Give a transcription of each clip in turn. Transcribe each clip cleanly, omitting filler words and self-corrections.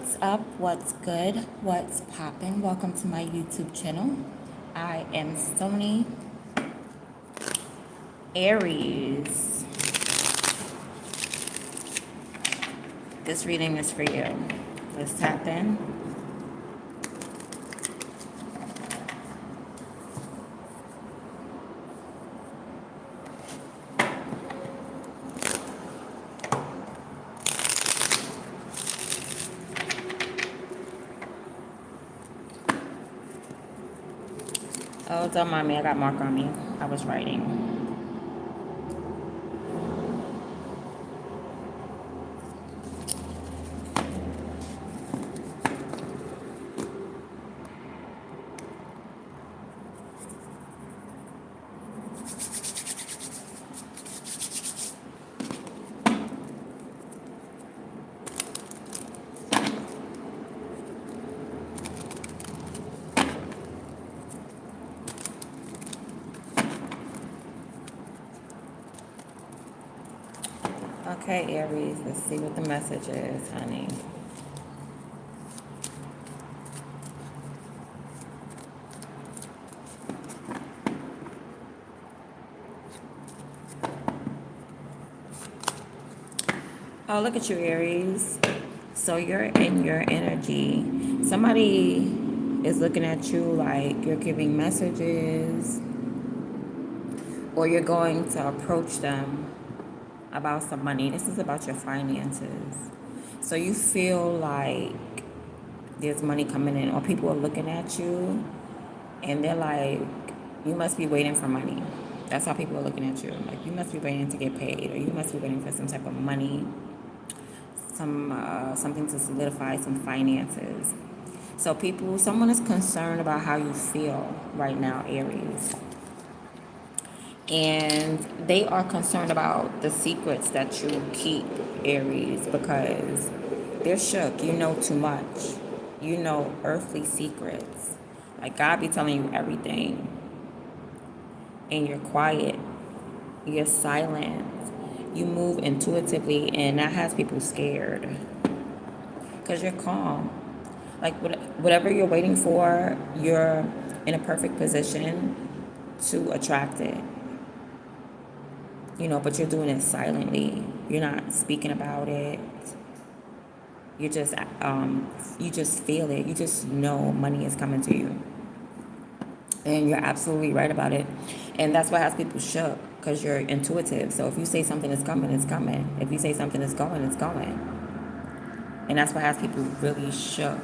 What's up? What's good? What's poppin'? Welcome to my YouTube channel. I am Sony Aries. This reading is for you. Let's tap in. Oh, don't mind me. I got mark on me. I was writing. Okay, Aries. Let's see what the message is, honey. Oh, look at you, Aries. So you're in your energy. Somebody is looking at you like you're giving messages, or you're going to approach them about some money. This is about your finances. So you feel like there's money coming in, or people are looking at you and they're like, you must be waiting for money. That's how people are looking at you. Like, you must be waiting to get paid, or you must be waiting for some type of money, something to solidify some finances. So someone is concerned about how you feel right now, Aries. And they are concerned about the secrets that you keep, Aries, because they're shook. You know too much. You know earthly secrets. Like, God be telling you everything. And you're quiet. You're silent. You move intuitively, and that has people scared. Because you're calm. Like, whatever you're waiting for, you're in a perfect position to attract it. But you're doing it silently. You're not speaking about it. You just feel it. You just know money is coming to you. And you're absolutely right about it. And that's what has people shook, because you're intuitive. So if you say something is coming, it's coming. If you say something is going, it's going. And that's what has people really shook,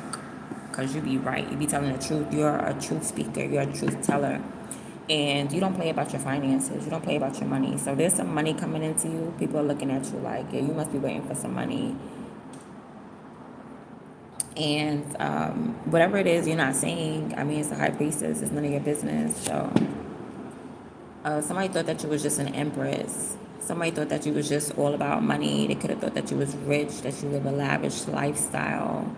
because you be right. You be telling the truth. You're a truth speaker. You're a truth teller. And you don't play about your finances. You don't play about your money. So there's some money coming into you. People are looking at you like, yeah, you must be waiting for some money. And whatever it is you're not saying, I mean, it's the high priestess. It's none of your business. So somebody thought that you was just an empress. Somebody thought that you was just all about money. They could have thought that you was rich, that you live a lavish lifestyle.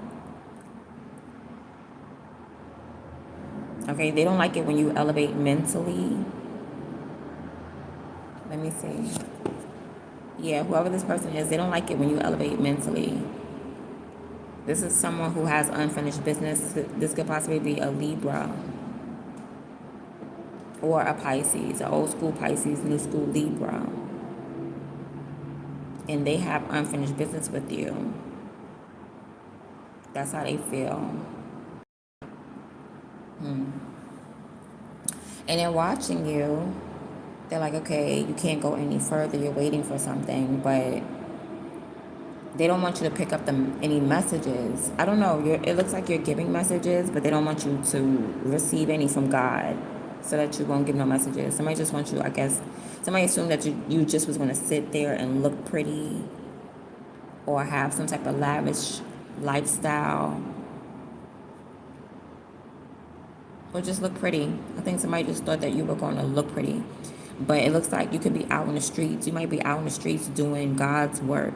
Okay, they don't like it when you elevate mentally. Let me see. Yeah, whoever this person is, they don't like it when you elevate mentally. This is someone who has unfinished business. This could possibly be a Libra or a Pisces, an old school Pisces, new school Libra. And they have unfinished business with you. That's how they feel. And they're watching you. They're like, okay, you can't go any further. You're waiting for something, but they don't want you to pick up any messages. I don't know. It looks like you're giving messages, but they don't want you to receive any from God, so that you won't give no messages. Somebody just wants you, I guess, somebody assumed that you just was going to sit there and look pretty, or have some type of lavish lifestyle, or just look pretty. I think somebody just thought that you were going to look pretty. But it looks like you could be out in the streets. You might be out in the streets doing God's work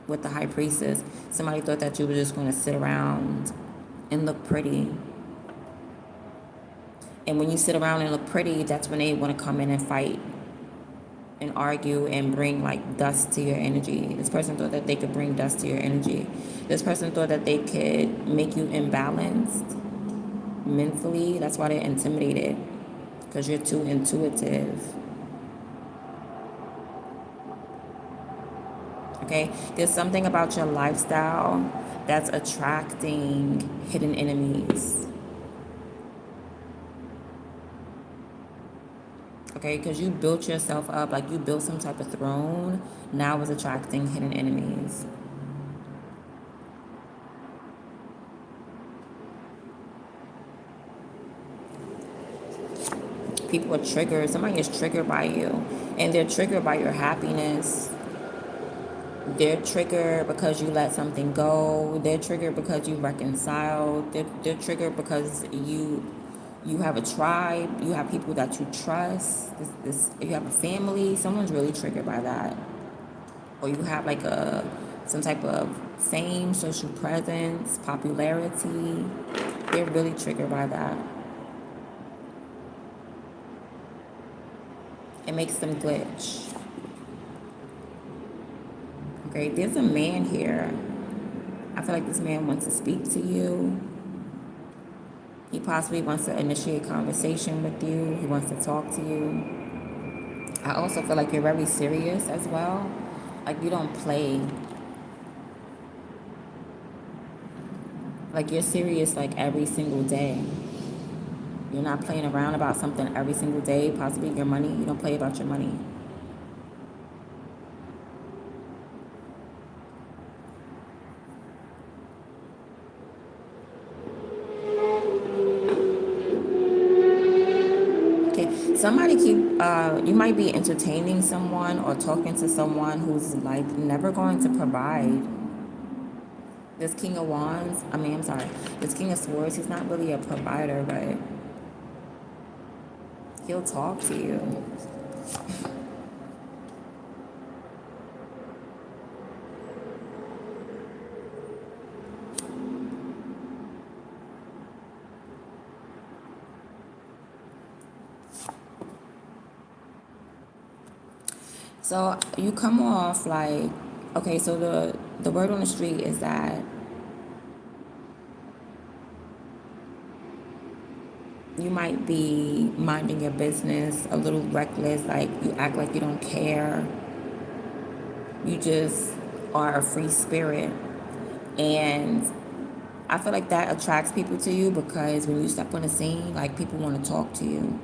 with the high priestess. Somebody thought that you were just going to sit around and look pretty. And when you sit around and look pretty, that's when they want to come in and fight. and argue and bring like dust to your energy. This person thought that they could bring dust to your energy. This person thought that they could make you imbalanced mentally. That's why they're intimidated, because you're too intuitive. Okay, there's something about your lifestyle that's attracting hidden enemies. Okay, because you built yourself up, like you built some type of throne. Now it's attracting hidden enemies. People are triggered. Somebody is triggered by you, and they're triggered by your happiness. They're triggered because you let something go. They're triggered because you reconciled. They're triggered because you have a tribe. You have people that you trust. You have a family. Someone's really triggered by that, or you have like a some type of fame, social presence, popularity. They're really triggered by that. It makes them glitch. Okay, there's a man here. I feel like this man wants to speak to you. He possibly wants to initiate conversation with you. He wants to talk to you. I also feel like you're very serious as well. Like you don't play. Like you're serious like every single day. You're not playing around about something every single day. Possibly your money. You don't play about your money. Okay, somebody you might be entertaining someone or talking to someone who's like never going to provide. This King of Wands, I'm sorry, this King of Swords, he's not really a provider, but he'll talk to you. So you come off like, okay, so the word on the street is that you might be minding your business, a little reckless, like you act like you don't care. You just are a free spirit. And I feel like that attracts people to you because when you step on the scene, like people want to talk to you.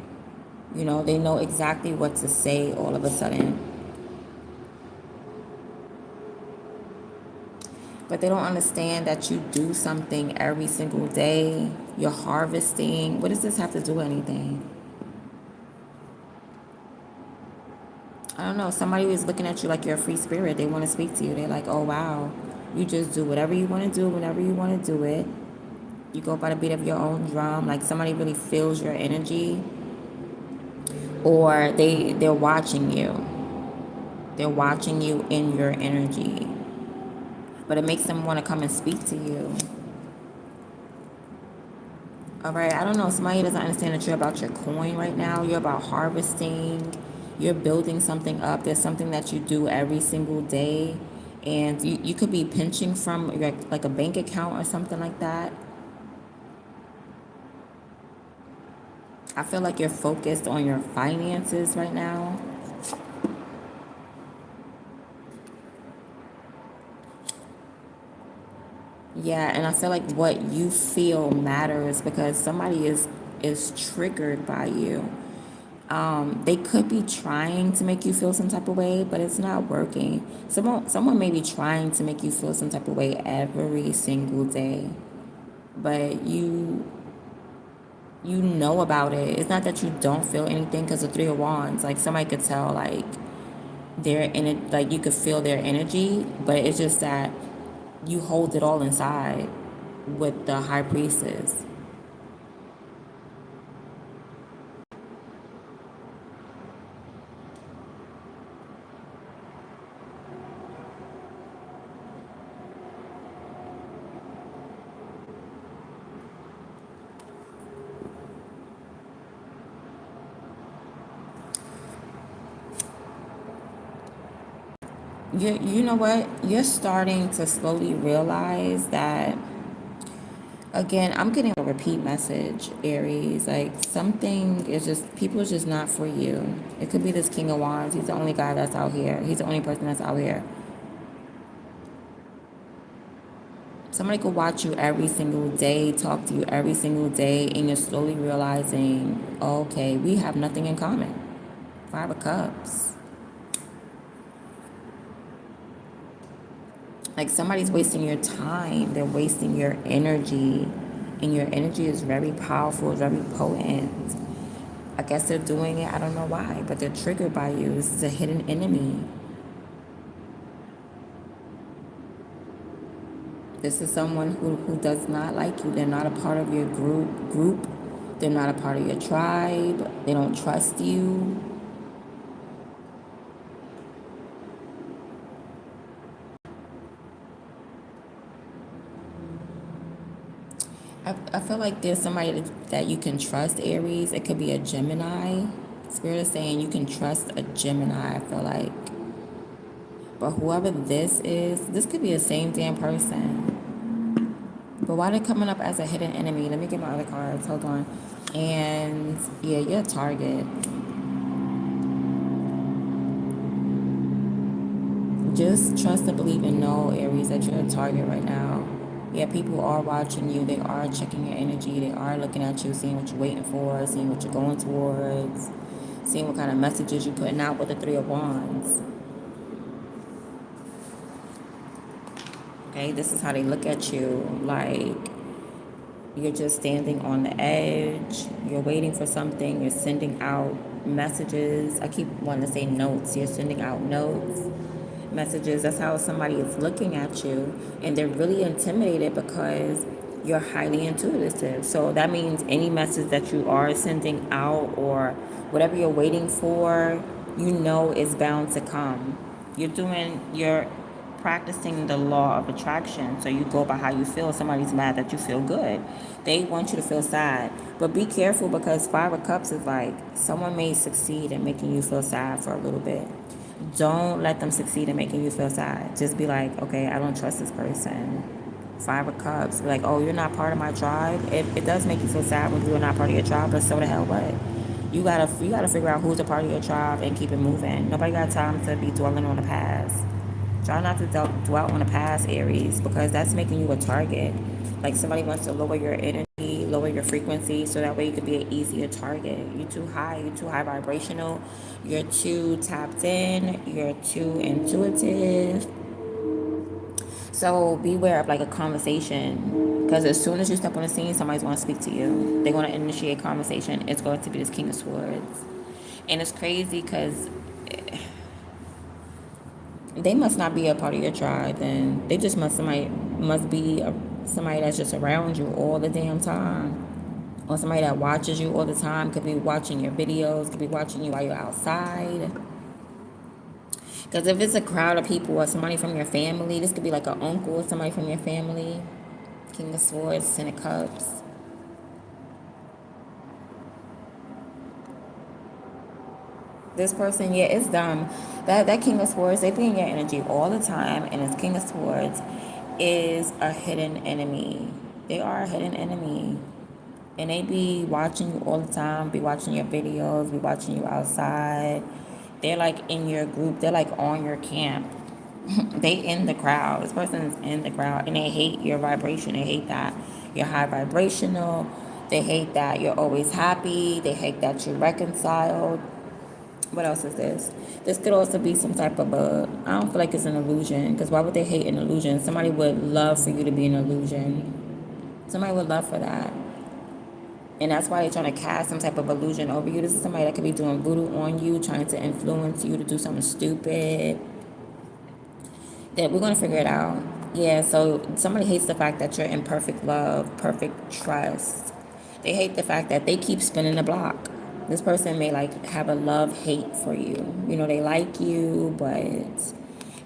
You know, they know exactly what to say all of a sudden. But they don't understand that you do something every single day. You're harvesting. What does this have to do with anything? I don't know. Somebody was looking at you like you're a free spirit. They want to speak to you. They're like, oh, wow. You just do whatever you want to do whenever you want to do it. You go by the beat of your own drum. Like somebody really feels your energy. Or they're watching you. They're watching you in your energy. But it makes them want to come and speak to you. All right, I don't know. Somebody doesn't understand that you're about your coin right now. You're about harvesting. You're building something up. There's something that you do every single day. And you could be pinching from like a bank account or something like that. I feel like you're focused on your finances right now. Yeah, and I feel like what you feel matters because somebody is triggered by you. They could be trying to make you feel some type of way, but it's not working. Someone may be trying to make you feel some type of way every single day, but you know about it. It's not that you don't feel anything because the Three of Wands, like somebody could tell, like they're in it, like you could feel their energy, but it's just that you hold it all inside with the High Priestess. You know what? You're starting to slowly realize that, again, I'm getting a repeat message, Aries. Like, something is just, people is just not for you. It could be this King of Wands. He's the only guy that's out here. He's the only person that's out here. Somebody could watch you every single day, talk to you every single day, and you're slowly realizing, okay, we have nothing in common. Five of Cups. Like, somebody's wasting your time. They're wasting your energy. And your energy is very powerful, very potent. I guess they're doing it, I don't know why, but they're triggered by you. This is a hidden enemy. This is someone who does not like you. They're not a part of your group. They're not a part of your tribe. They don't trust you. I feel like there's somebody that you can trust, Aries. It could be a Gemini. Spirit is saying you can trust a Gemini, I feel like. But whoever this is, this could be the same damn person. But why they're coming up as a hidden enemy? Let me get my other cards. Hold on. And yeah, you're a target. Just trust and believe and know, Aries, that you're a target right now. Yeah, people are watching you. They are checking your energy. They are looking at you, seeing what you're waiting for, seeing what you're going towards, seeing what kind of messages you're putting out with the Three of Wands. Okay, this is how they look at you. Like, you're just standing on the edge. You're waiting for something. You're sending out messages. I keep wanting to say notes. You're sending out notes, messages. That's how somebody is looking at you. And they're really intimidated because you're highly intuitive. So that means any message that you are sending out or whatever you're waiting for, you know is bound to come. You're practicing the law of attraction. So you go by how you feel. Somebody's mad that you feel good. They want you to feel sad. But be careful, because Five of Cups is like someone may succeed in making you feel sad for a little bit. Don't let them succeed in making you feel sad. Just be like, okay, I don't trust this person. Five of Cups. Be like, oh, you're not part of my tribe. It does make you feel sad when you're not part of your tribe, but so the hell what? You gotta figure out who's a part of your tribe and keep it moving. Nobody got time to be dwelling on the past. Try not to dwell on the past, Aries, because that's making you a target. Like, somebody wants to lower your energy, lower your frequency, so that way you could be an easier target. You're too high. You're too high vibrational. You're too tapped in. You're too intuitive. So beware of like a conversation, because as soon as you step on the scene, somebody's going to speak to you. They're going to initiate conversation. It's going to be this King of Swords. And it's crazy because they must not be a part of your tribe. Then they just must be somebody that's just around you all the damn time, or somebody that watches you all the time. Could be watching your videos, could be watching you while you're outside. Because if it's a crowd of people or somebody from your family, this could be like an uncle or somebody from your family. King of Swords, Ten of Cups. This person, yeah, it's dumb. That King of Swords, they be in your energy all the time, and this King of Swords is a hidden enemy. They are a hidden enemy. And they be watching you all the time, be watching your videos, be watching you outside. They're like in your group, they're like on your camp. They in the crowd. This person is in the crowd, and they hate your vibration. They hate that you're high vibrational. They hate that you're always happy. They hate that you're reconciled. What else is this? This could also be some type of I don't feel like it's an illusion, because why would they hate an illusion? Somebody would love for you to be an illusion. Somebody would love for that. And that's why they're trying to cast some type of illusion over you. This is somebody that could be doing voodoo on you, trying to influence you to do something stupid. That we're going to figure it out. Yeah, so somebody hates the fact that you're in perfect love, perfect trust. They hate the fact that they keep spinning the block. This person may like have a love-hate for you. You know, they like you, but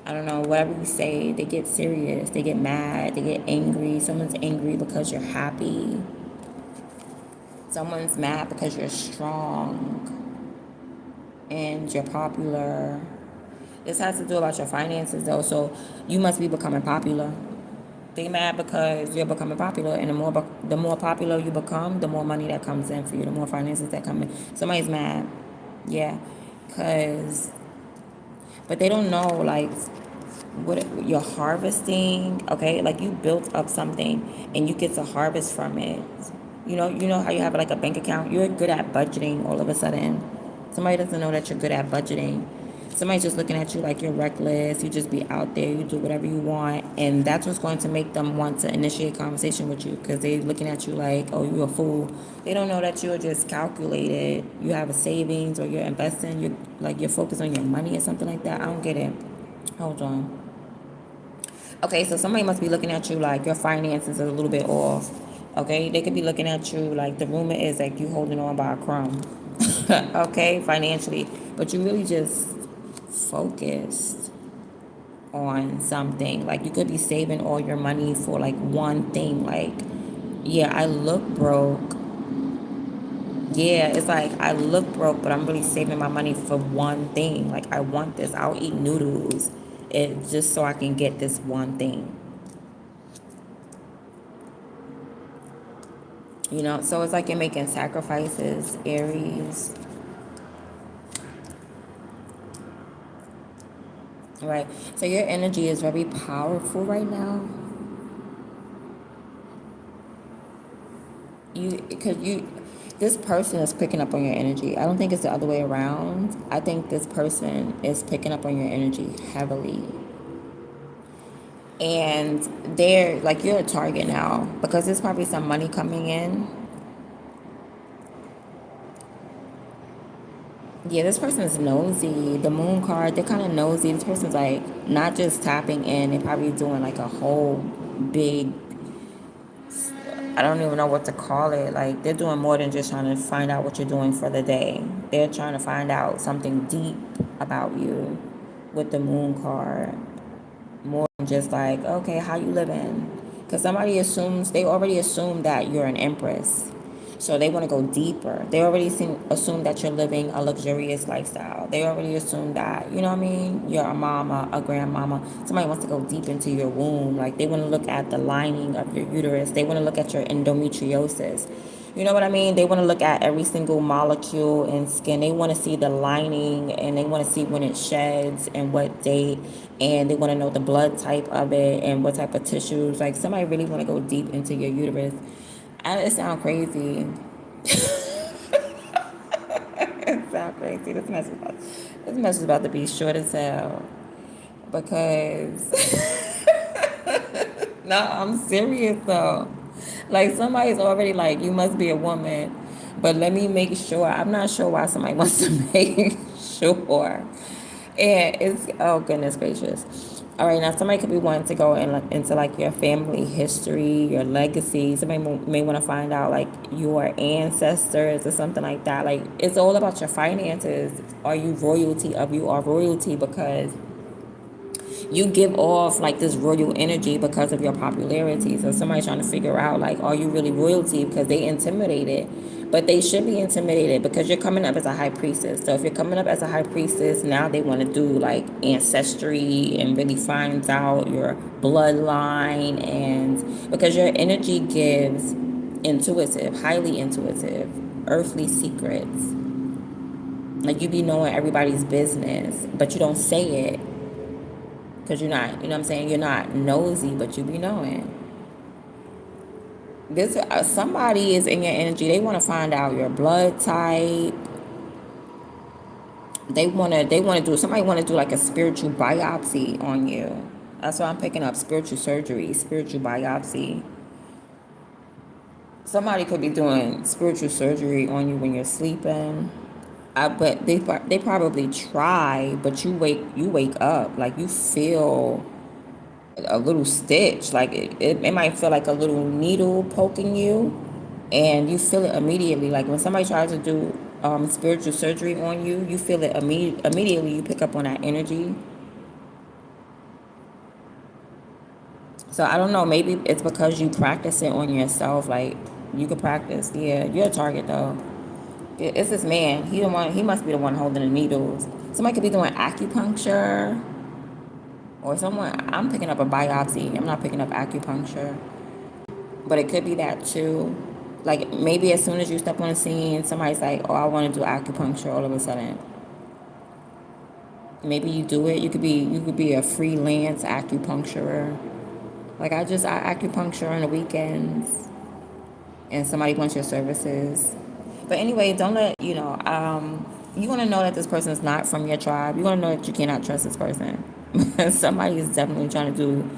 I don't know, whatever you say, they get serious, they get mad, they get angry. Someone's angry because you're happy. Someone's mad because you're strong and you're popular. This has to do about your finances though. So you must be becoming popular. They mad because you're becoming popular, and the more popular you become, the more money that comes in for you, the more finances that come in. Somebody's mad, yeah, cause but they don't know like what you're harvesting. Okay, like you built up something and you get to harvest from it. You know how you have like a bank account. You're good at budgeting. All of a sudden, somebody doesn't know that you're good at budgeting. Somebody's just looking at you like you're reckless. You just be out there. You do whatever you want, and that's what's going to make them want to initiate conversation with you because they're looking at you like, oh, you're a fool. They don't know that you're just calculated. You have a savings or you're investing. You're focused on your money or something like that. I don't get it. Hold on. Okay, so somebody must be looking at you like your finances are a little bit off. Okay, they could be looking at you like the rumor is like you holding on by a crumb. Okay, financially, but you really just focused on something. Like you could be saving all your money for like one thing. Like, yeah, I look broke. Yeah, it's like I look broke, but I'm really saving my money for one thing. Like I want this. I'll eat noodles, just so I can get this one thing. So it's like you're making sacrifices, Aries, right? So your energy is very powerful right now. This person is picking up on your energy. I don't think it's the other way around. I think this person is picking up on your energy heavily. And they're like, you're a target now because there's probably some money coming in. Yeah, this person is nosy. The moon card, they're kind of nosy. This person's like not just tapping in, they're probably doing like a whole big, I don't even know what to call it. Like they're doing more than just trying to find out what you're doing for the day. They're trying to find out something deep about you with the moon card. More than just like, okay, how you living? Because they already assume that you're an empress. So they want to go deeper. They already assume that you're living a luxurious lifestyle. They already assume that, you know what I mean? You're a mama, a grandmama. Somebody wants to go deep into your womb. Like they want to look at the lining of your uterus. They want to look at your endometriosis. You know what I mean? They want to look at every single molecule in skin. They want to see the lining and they want to see when it sheds and what date. And they want to know the blood type of it and what type of tissues. Like somebody really want to go deep into your uterus. It sounds crazy. It sounds crazy. This mess is about to be short as hell. Because no, I'm serious though. Like somebody's already like, you must be a woman. But let me make sure. I'm not sure why somebody wants to make sure. And it's, oh goodness gracious. All right, now somebody could be wanting to go into like your family history, your legacy. Somebody may want to find out like your ancestors or something like that. Like it's all about your finances. Are you royalty? Of you are royalty because you give off like this royal energy because of your popularity. So somebody's trying to figure out like, are you really royalty? Because they intimidated. But they should be intimidated because you're coming up as a high priestess. So if you're coming up as a high priestess, now they want to do like ancestry and really finds out your bloodline. And because your energy gives intuitive, highly intuitive, earthly secrets. Like you be knowing everybody's business, but you don't say it because you're not, you know what I'm saying? You're not nosy, but you be knowing. This somebody is in your energy. They want to find out your blood type. They want to do, somebody want to do like a spiritual biopsy on you. That's why I'm picking up spiritual surgery, spiritual biopsy. Somebody could be doing spiritual surgery on you when you're sleeping. But they probably try, but you wake up like you feel a little stitch, like it might feel like a little needle poking you, and you feel it immediately. Like when somebody tries to do spiritual surgery on you, you feel it immediately. You pick up on that energy. So I don't know, maybe it's because you practice it on yourself. Like you could practice. Yeah, you're a target though. It's this man. He the one. He must be the one holding the needles. Somebody could be doing acupuncture, or someone. I'm picking up a biopsy. I'm not picking up acupuncture, but it could be that too. Like maybe as soon as you step on the scene, somebody's like, "Oh, I want to do acupuncture." All of a sudden, maybe you do it. You could be a freelance acupuncturer. Like I acupuncture on the weekends, and somebody wants your services. But anyway, don't let you want to know that this person is not from your tribe. You want to know that you cannot trust this person. Somebody is definitely trying to do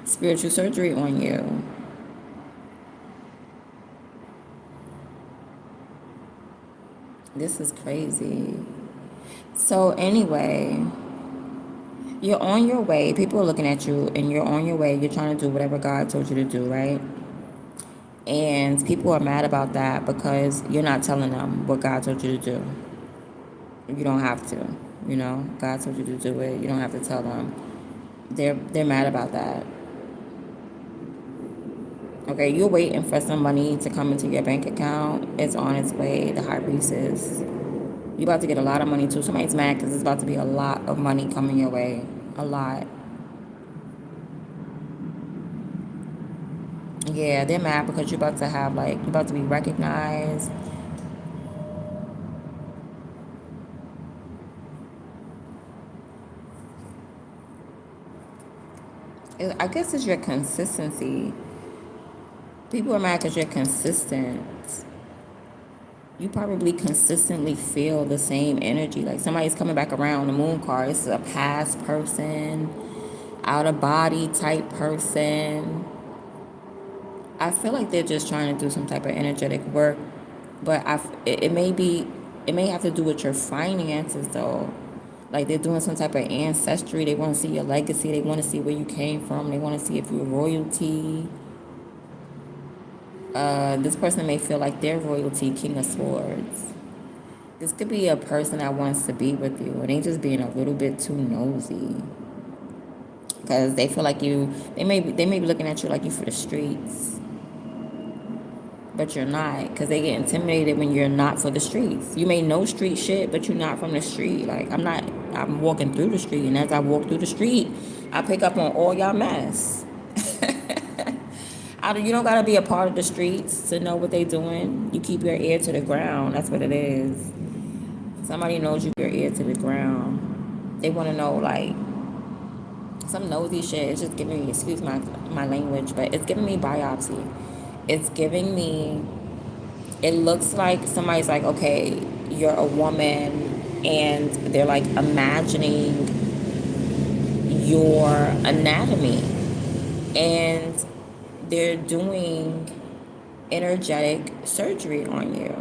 spiritual surgery on you. This is crazy. So anyway, you're on your way. People are looking at you, and you're on your way. You're trying to do whatever God told you to do, right? And people are mad about that because you're not telling them what God told you to do. You don't have to. God told you to do it. You don't have to tell them. They're mad about that. Okay, you're waiting for some money to come into your bank account. It's on its way. The high priestess. You're about to get a lot of money too. Somebody's mad because it's about to be a lot of money coming your way. A lot. Yeah, they're mad because you're about to be recognized. I guess it's your consistency. People are mad because you're consistent. You probably consistently feel the same energy. Like somebody's coming back around the moon card. It's a past person, out of body type person. I feel like they're just trying to do some type of energetic work, but it may have to do with your finances though. Like they're doing some type of ancestry. They want to see your legacy. They want to see where you came from. They want to see if you're royalty. This person may feel like they're royalty, King of Swords. This could be a person that wants to be with you, and they just being a little bit too nosy because they feel like they may be looking at you like you for the streets, but you're not, because they get intimidated when you're not for the streets. You may know street shit, but you're not from the street. Like I'm not. I'm walking through the street, and as I walk through the street, I pick up on all y'all mess. You don't gotta be a part of the streets to know what they doing. You keep your ear to the ground. That's what it is. Somebody knows you your ear to the ground. They want to know like some nosy shit. It's just giving me, excuse my language, but it's giving me biopsy. It's giving me. It looks like somebody's like, okay, you're a woman, and they're like imagining your anatomy, and they're doing energetic surgery on you.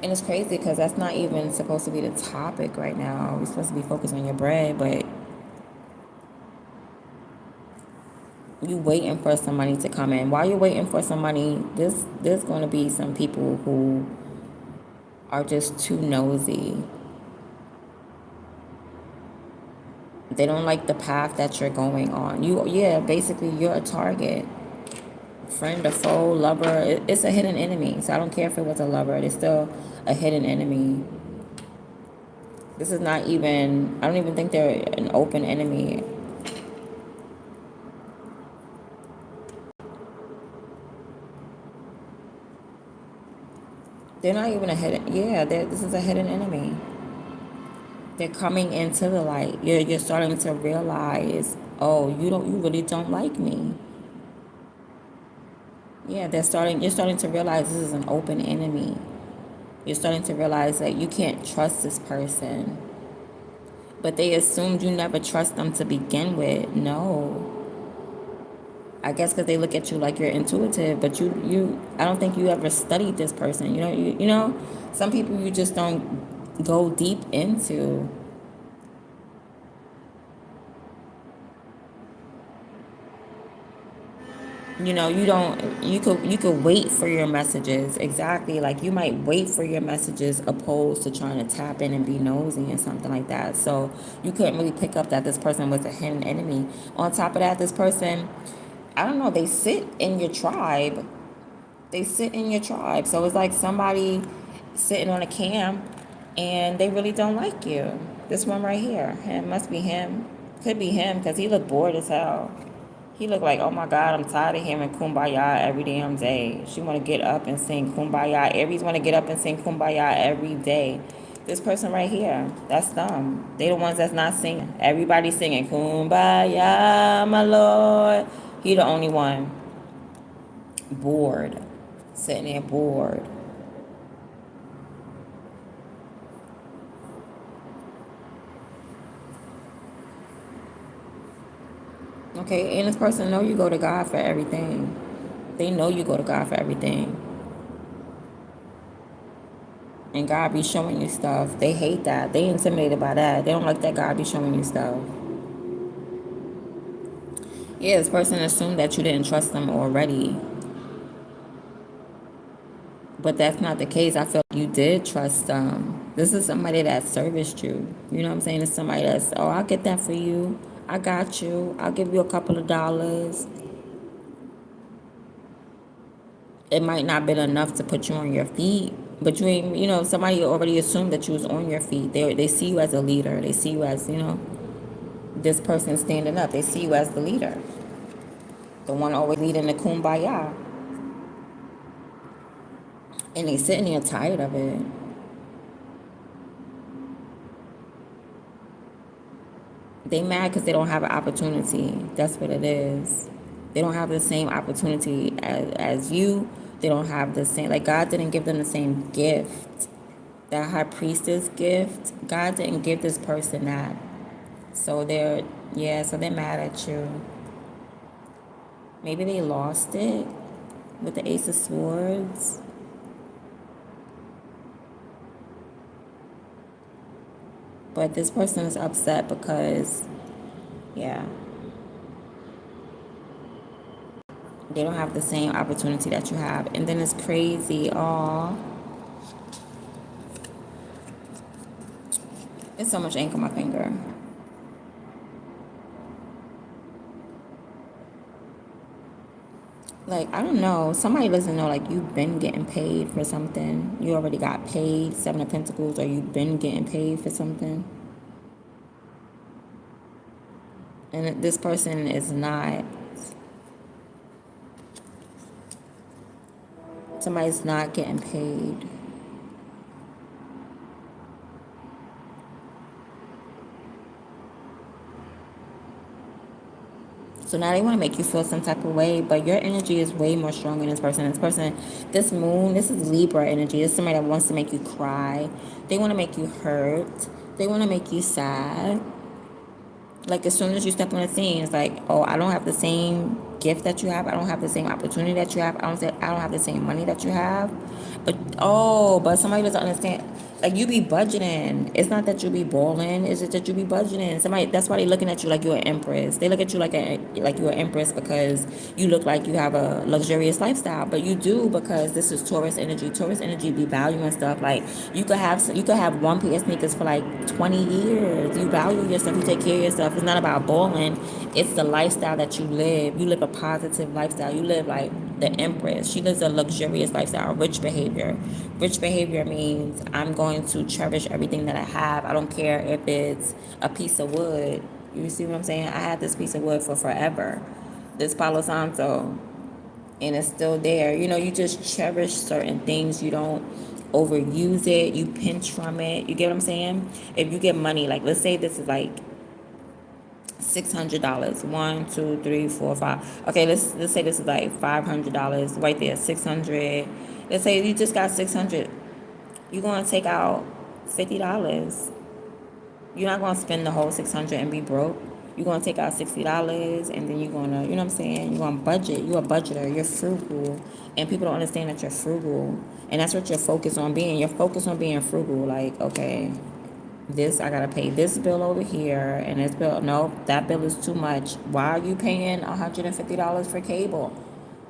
And it's crazy because that's not even supposed to be the topic right now. We're supposed to be focused on your bread, but you waiting for some money to come in. While you're waiting for some money, there's going to be some people who are just too nosy. They don't like the path that you're going on. Basically you're a target. Friend, a foe, lover. It's a hidden enemy. So I don't care if it was a lover. It's still a hidden enemy. This is not even, I don't even think they're an open enemy. They're not even a hidden, this is a hidden enemy. They're coming into the light. You're starting to realize, oh, you really don't like me. Yeah, you're starting to realize this is an open enemy. You're starting to realize that you can't trust this person. But they assumed you never trust them to begin with. No. I guess because they look at you like you're intuitive, but I don't think you ever studied this person. Some people you just don't go deep into. You could wait for your messages. Exactly. Like you might wait for your messages opposed to trying to tap in and be nosy and something like that. So you couldn't really pick up that this person was a hidden enemy. On top of that, this person, I don't know, they sit in your tribe. They sit in your tribe. So it's like somebody sitting on a cam and they really don't like you. This one right here, it must be him. Could be him because he looked bored as hell. He looked like, oh my God, I'm tired of hearing Kumbaya every damn day. She want to get up and sing Kumbaya. Aries want to get up and sing Kumbaya every day. This person right here, that's them. They the ones that's not singing. Everybody singing Kumbaya, my Lord. He the only one bored, sitting there bored. Okay, and this person know you go to God for everything. They know you go to God for everything. And God be showing you stuff. They hate that. They intimidated by that. They don't like that God be showing you stuff. Yeah, this person assumed that you didn't trust them already. But that's not the case. I feel like you did trust them. This is somebody that serviced you. You know what I'm saying? It's somebody that's, oh, I'll get that for you. I got you. I'll give you a couple of dollars. It might not been enough to put you on your feet, but you ain't, somebody already assumed that you was on your feet. They see you as a leader. They see you as, this person standing up. They see you as the leader, the one always leading the kumbaya. And they sitting there tired of it. They mad because they don't have an opportunity. That's what it is. They don't have the same opportunity as you. They don't have the same, like God didn't give them the same gift. That high priestess gift, God didn't give this person that. So they're mad at you. Maybe they lost it with the Ace of Swords. But this person is upset because, yeah, they don't have the same opportunity that you have. And then it's crazy. Aw. There's so much ink on my finger. Like, I don't know. Somebody doesn't know, like, you've been getting paid for something. You already got paid, Seven of Pentacles, or you've been getting paid for something. And this person is not, somebody's not getting paid. So now they want to make you feel some type of way, but your energy is way more strong than this person. This moon, this is Libra energy. This is somebody that wants to make you cry. They want to make you hurt. They want to make you sad. Like, as soon as you step on the scene, it's like, oh, I don't have the same gift that you have. I don't have the same opportunity that you have. I don't have the same money that you have. But somebody doesn't understand. Like, you be budgeting. It's not that you be balling. It's just that you be budgeting. That's why they looking at you like you're an empress. They look at you like you're an empress because you look like you have a luxurious lifestyle. But you do, because this is Taurus energy. Taurus energy be valuing stuff. Like, you could have one pair of sneakers for like 20 years. You value yourself. You take care of yourself. It's not about balling. It's the lifestyle that you live. You live a positive lifestyle. You live like the empress. She lives a luxurious lifestyle, rich behavior. Rich behavior means I'm going to cherish everything that I have. I don't care if it's a piece of wood. You see what I'm saying? I had this piece of wood for forever. This Palo Santo. And it's still there. You just cherish certain things. You don't overuse it. You pinch from it. You get what I'm saying? If you get money, like, let's say this is like $600. One, two, three, four, five. Okay, let's say this is like $500 right there. 600. Let's say you just got 600. You're gonna take out $50. You're not gonna spend the whole 600 and be broke. You're gonna take out $60, and then you're gonna, you know what I'm saying? You're gonna budget. You're a budgeter. You're frugal, and people don't understand that you're frugal, and that's what you're focused on being. You're focused on being frugal. Like, okay, I gotta pay this bill over here, and this bill. No, that bill is too much. Why are you paying $150 for cable?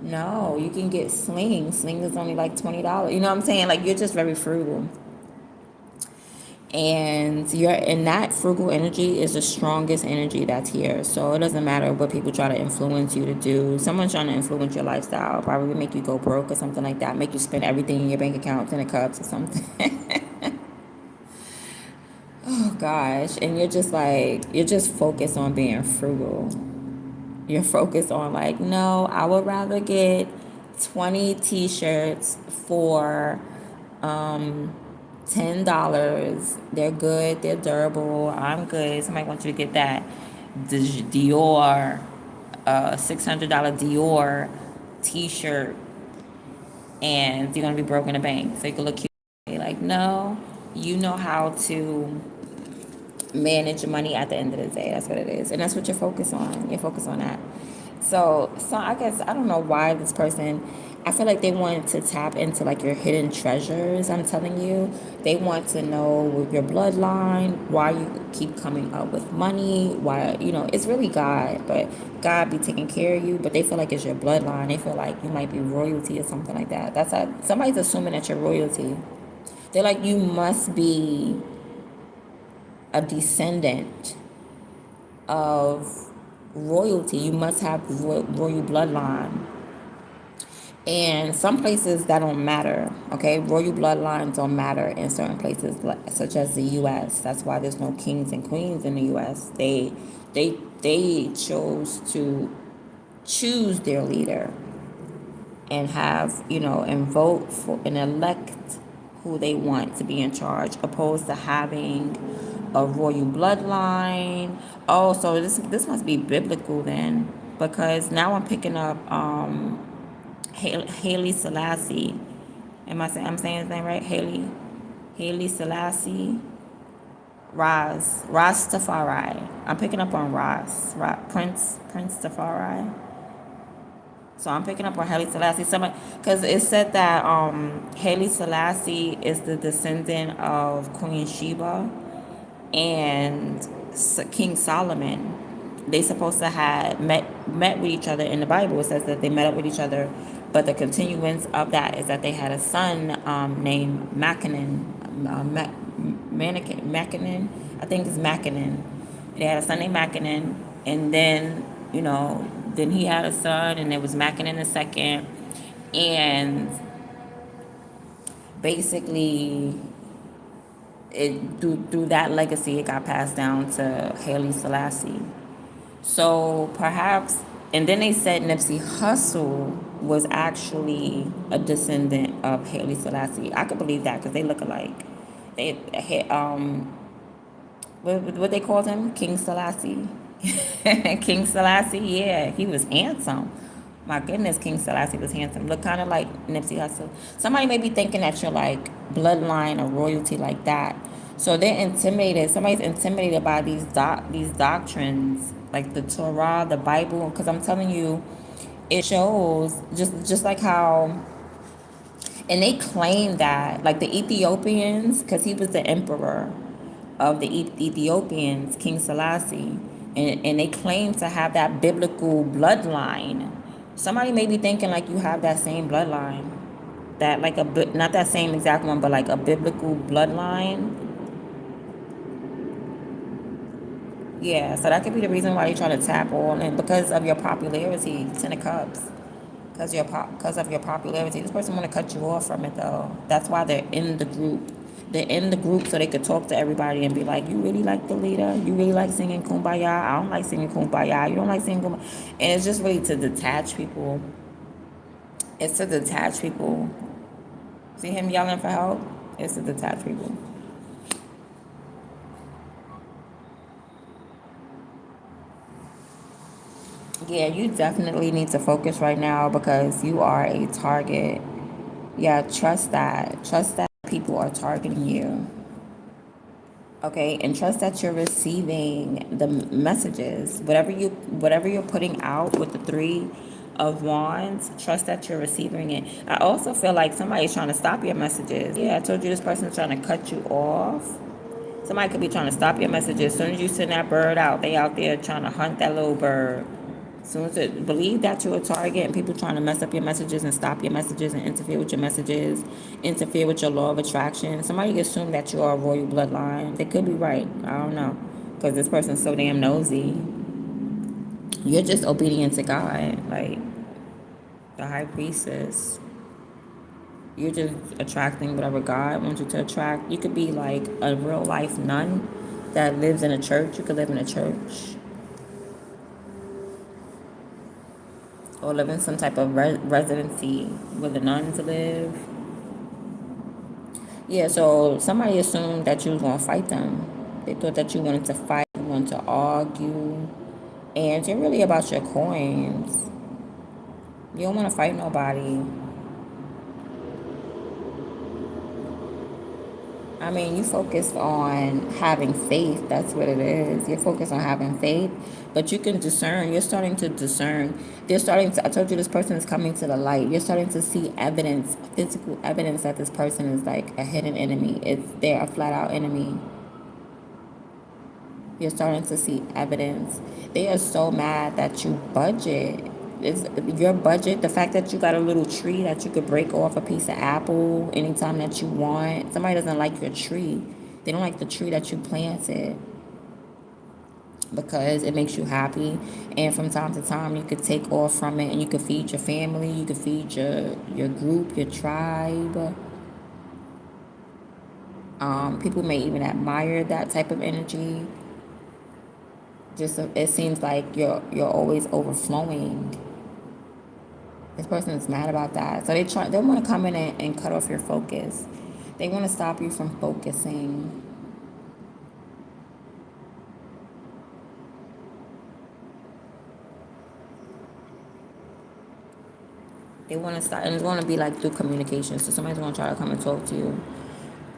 No, you can get Sling. Sling is only like $20. You know what I'm saying? Like, you're just very frugal. And you're in that frugal energy is the strongest energy that's here. So it doesn't matter what people try to influence you to do. Someone's trying to influence your lifestyle, probably make you go broke or something like that, make you spend everything in your bank account, 10 of cups or something. Oh gosh. And you're just like, you're just focused on being frugal. You're focused on like, no, I would rather get 20 t-shirts for $10. They're good, they're durable. I'm good. Somebody wants you to get that Dior, $600 Dior t-shirt, and you're gonna be broke in the bank. So you can look cute. Like, no, you know how to manage money at the end of the day. That's what it is. And that's what you're focused on. You're focused on that. So I guess I don't know why this person, I feel like they want to tap into like your hidden treasures. I'm telling you, they want to know your bloodline, why you keep coming up with money, why, it's really God, but God be taking care of you, but they feel like it's your bloodline. They feel like you might be royalty or something like that. That's how somebody's assuming that you're royalty. They're like, you must be a descendant of royalty. You must have royal bloodline. And some places that don't matter, okay? Royal bloodlines don't matter in certain places, such as the U.S. That's why there's no kings and queens in the U.S. They chose to choose their leader and have, and vote for and elect who they want to be in charge, opposed to having a royal bloodline. Oh, so this must be biblical then, because now I'm picking up Haley Selassie. I'm saying his name right? Haley Selassie. Rastafari. I'm picking up on Prince Tafari. So I'm picking up on Haile Selassie. Somebody, because it said that Haile Selassie is the descendant of Queen Sheba and King Solomon. They supposed to have met with each other in the Bible. It says that they met up with each other, but the continuance of that is that they had a son named Mackinnon, Mackinnon. I think it's Mackinnon. They had a son named Mackinnon, and then then he had a son, and it was Mackinnon the second, and basically through that legacy, it got passed down to Haile Selassie. So perhaps, and then they said Nipsey Hussle was actually a descendant of Haile Selassie. I could believe that because they look alike. What they called him? King Selassie. King Selassie, yeah, he was handsome. My goodness, King Selassie was handsome. Look kind of like Nipsey Hussle. Somebody may be thinking that you're like bloodline or royalty like that. So they're intimidated. Somebody's intimidated by these doctrines, like the Torah, the Bible. Because I'm telling you, it shows just like how, and they claim that like the Ethiopians, because he was the emperor of the Ethiopians, King Selassie, and they claim to have that biblical bloodline. Somebody may be thinking like you have that same bloodline, that like not that same exact one, but like a biblical bloodline. Yeah, so that could be the reason why you're trying to tap on, and because of your popularity, 10 of Cups. Because of your popularity, this person want to cut you off from it though. That's why they're in the group. They're in the group so they could talk to everybody and be like, you really like the leader? You really like singing Kumbaya? I don't like singing Kumbaya. You don't like singing Kumbaya? And it's just really to detach people. It's to detach people. See him yelling for help? It's to detach people. Yeah, you definitely need to focus right now because you are a target. Yeah, trust that. Trust that people are targeting you. Okay, and trust that you're receiving the messages. Whatever you're putting out with the 3 of Wands, trust that you're receiving it. I also feel like somebody's trying to stop your messages. Yeah, I told you this person's trying to cut you off. Somebody could be trying to stop your messages. As soon as you send that bird out, they out there trying to hunt that little bird. So to believe that you're a target and people trying to mess up your messages and stop your messages and interfere with your messages, interfere with your law of attraction. Somebody can assume that you are a royal bloodline. They could be right. I don't know. Because this person's so damn nosy. You're just obedient to God. Like the high priestess. You're just attracting whatever God wants you to attract. You could be like a real life nun that lives in a church. You could live in a church. Or live in some type of residency where the nuns live. Yeah, so somebody assumed that you was going to fight them. They thought that you wanted to fight, you wanted to argue. And you're really about your coins. You don't want to fight nobody. I mean, you focus on having faith. That's what it is. You're focused on having faith, but you can discern. You're starting to discern. They're starting to. I told you this person is coming to the light. You're starting to see evidence, physical evidence that this person is like a hidden enemy. They're a flat out enemy. You're starting to see evidence. They are so mad that you budget. It's your budget. The fact that you got a little tree that you could break off a piece of apple anytime that you want. Somebody doesn't like your tree. They don't like the tree that you planted because it makes you happy. And from time to time, you could take off from it and you could feed your family. You could feed your group, your tribe. People may even admire that type of energy. Just it seems like you're always overflowing. This person is mad about that, so they want to come in and cut off your focus. They want to stop you from focusing. They want to start, and it's going to be like through communication. So somebody's going to try to come and talk to you.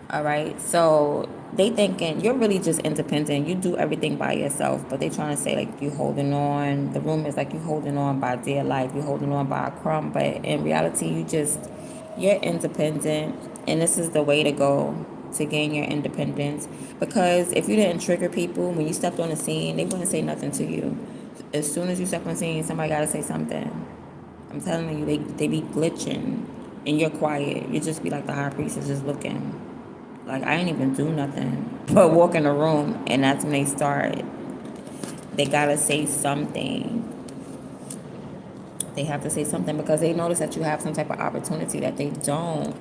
All right, so they thinking you're really just independent. You do everything by yourself, but they trying to say like you holding on. The room is like you holding on by dear life. You holding on by a crumb, but in reality, you're independent, and this is the way to go to gain your independence. Because if you didn't trigger people when you stepped on the scene, they wouldn't say nothing to you. As soon as you step on the scene, somebody got to say something. I'm telling you, they be glitching, and you're quiet. You just be like the high priest is just looking. Like, I ain't even do nothing but walk in the room, and that's when they start. They gotta say something. They have to say something because they notice that you have some type of opportunity that they don't.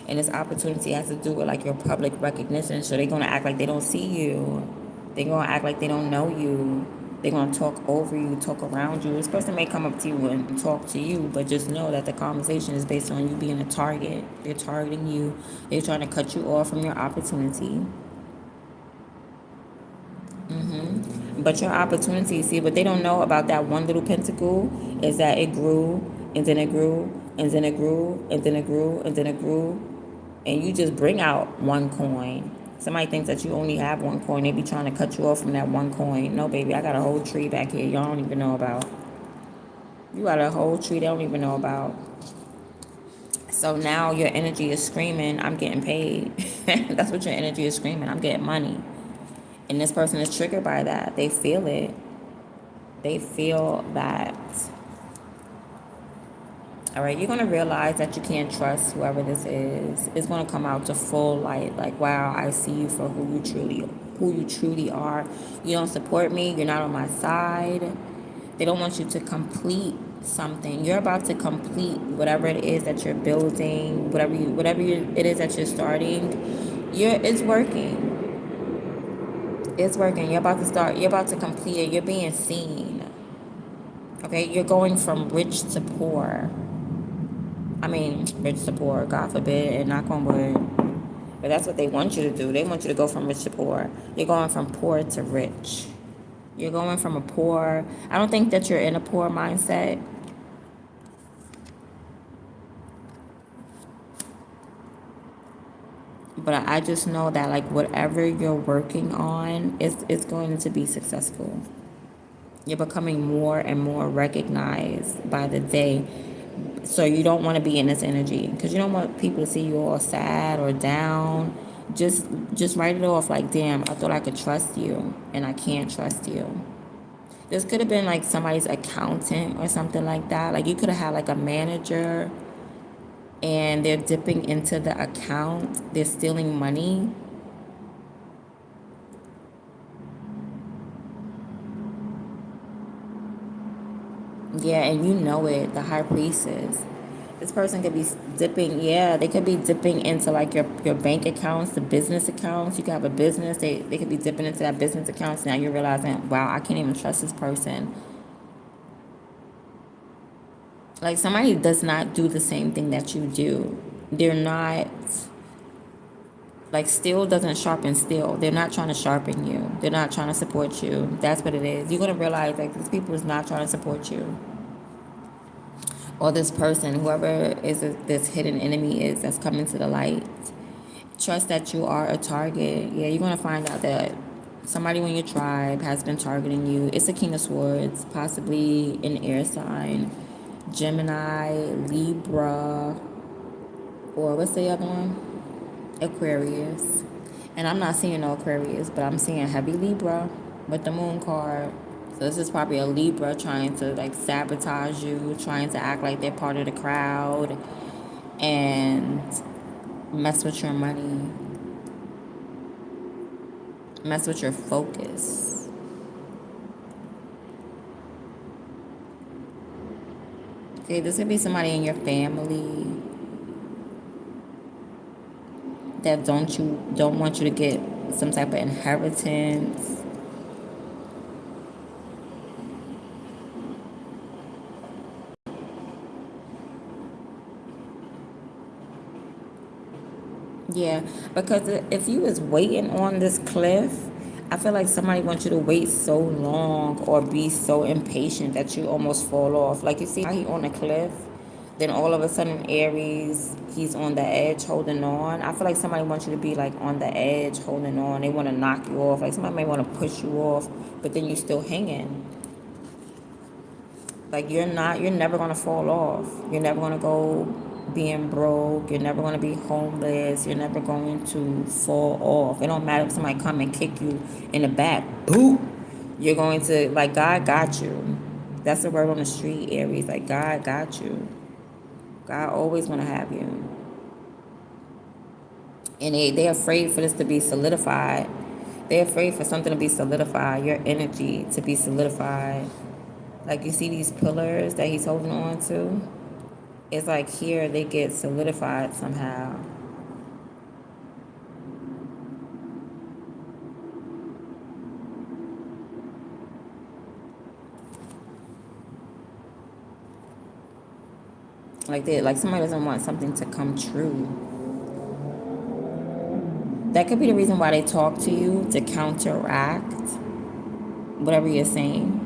And this opportunity has to do with, like, your public recognition. So they're gonna act like they don't see you. They're gonna act like they don't know you. They're gonna talk over you, talk around you. This person may come up to you and talk to you, but just know that the conversation is based on you being a target. They're targeting you. They're trying to cut you off from your opportunity. But your opportunity, see, what they don't know about that one little pentacle is that it grew, and then it grew, and then it grew, and then it grew, and then it grew. And you just bring out one coin. Somebody thinks that you only have one coin. They be trying to cut you off from that one coin. No, baby, I got a whole tree back here y'all don't even know about. You got a whole tree they don't even know about. So now your energy is screaming, I'm getting paid. That's what your energy is screaming. I'm getting money. And this person is triggered by that. They feel it. They feel that. All right, you're going to realize that you can't trust whoever this is. It's going to come out to full light. Like, wow, I see you for who you truly are. You don't support me. You're not on my side. They don't want you to complete something. You're about to complete whatever it is that you're building, it is that you're starting. It's working. It's working. You're about to start. You're about to complete it. You're being seen. Okay, you're going from rich to poor. I mean, rich to poor, God forbid, and knock on wood. But that's what they want you to do. They want you to go from rich to poor. You're going from poor to rich. You're going from a poor. I don't think that you're in a poor mindset. But I just know that, like, whatever you're working on, it's going to be successful. You're becoming more and more recognized by the day. So you don't want to be in this energy because you don't want people to see you all sad or down. Just write it off like, damn, I thought I could trust you and I can't trust you. This could have been like somebody's accountant or something like that. Like you could have had like a manager and they're dipping into the account, they're stealing money. Yeah, and you know it, the high priestess. This person could be dipping, yeah, they could be dipping into like your bank accounts, the business accounts. You could have a business, they could be dipping into that business accounts. Now you're realizing, wow, I can't even trust this person. Like somebody does not do the same thing that you do. They're not like steel doesn't sharpen steel. They're not trying to sharpen you. They're not trying to support you. That's what it is. You're gonna realize like these people is not trying to support you. Or this person, whoever is this hidden enemy is that's coming to the light. Trust that you are a target. Yeah, you're gonna find out that somebody in your tribe has been targeting you. It's a King of Swords, possibly an air sign, Gemini, Libra, or what's the other one? Aquarius. And I'm not seeing no Aquarius, but I'm seeing heavy Libra with the moon card. So this is probably a Libra trying to like sabotage you, trying to act like they're part of the crowd and mess with your money, mess with your focus. Okay, this could be somebody in your family that don't want you to get some type of inheritance. Yeah, because if you was waiting on this cliff, I feel like somebody wants you to wait so long or be so impatient that you almost fall off. Like you see how he on a cliff, then all of a sudden Aries, he's on the edge holding on. I feel like somebody wants you to be like on the edge holding on. They want to knock you off. Like somebody may want to push you off, but then you still hanging. Like you're never gonna fall off. You're never gonna go being broke. You're never gonna be homeless. You're never going to fall off. It don't matter if somebody come and kick you in the back. Boop. You're going to like God got you. That's the word on the street, Aries. Like God got you. God always gonna have you. And they're afraid for this to be solidified. They're afraid for something to be solidified, your energy to be solidified. Like you see these pillars that he's holding on to. It's like here they get solidified somehow. Like somebody doesn't want something to come true. That could be the reason why they talk to you to counteract whatever you're saying.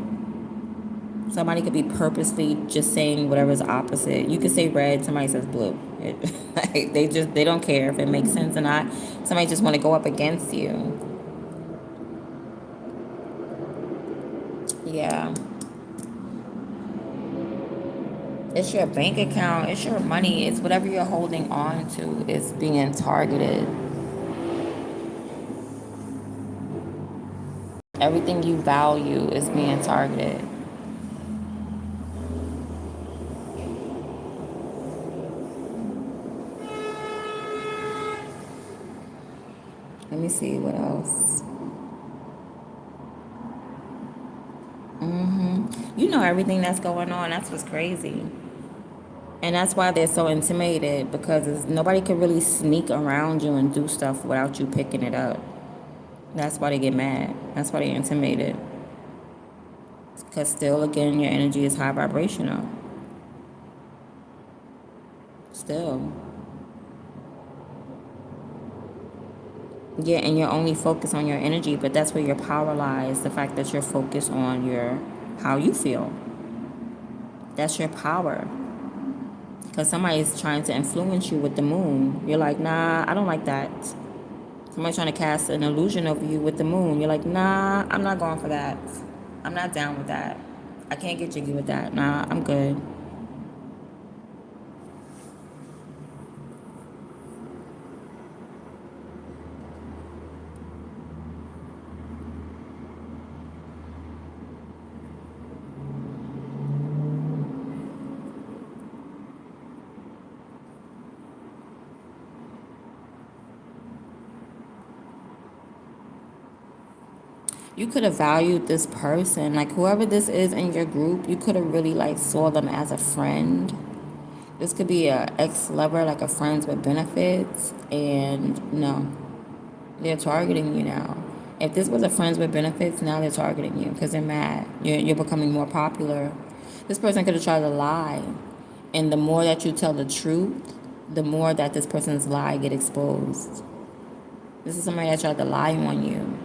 Somebody could be purposely just saying whatever's opposite. You could say red, somebody says blue. Like they don't care if it makes sense or not. Somebody just want to go up against you. Yeah. It's your bank account, it's your money, it's whatever you're holding on to is being targeted. Everything you value is being targeted. Let me see what else. You know everything that's going on. That's what's crazy. And that's why they're so intimidated because nobody can really sneak around you and do stuff without you picking it up. That's why they get mad. That's why they're intimidated. Because still, again, your energy is high vibrational. Still. Yeah, and you're only focused on your energy, but that's where your power lies. The fact that you're focused on how you feel. That's your power. Because somebody's trying to influence you with the moon. You're like, nah, I don't like that. Somebody's trying to cast an illusion over you with the moon. You're like, nah, I'm not going for that. I'm not down with that. I can't get jiggy with that. Nah, I'm good. You could have valued this person, like whoever this is in your group, you could have really like saw them as a friend. This could be a ex-lover, like a friends with benefits, and no, they're targeting you now. If this was a friends with benefits, now they're targeting you because they're mad. You're becoming more popular. This person could have tried to lie, and the more that you tell the truth, the more that this person's lie get exposed. This is somebody that tried to lie on you.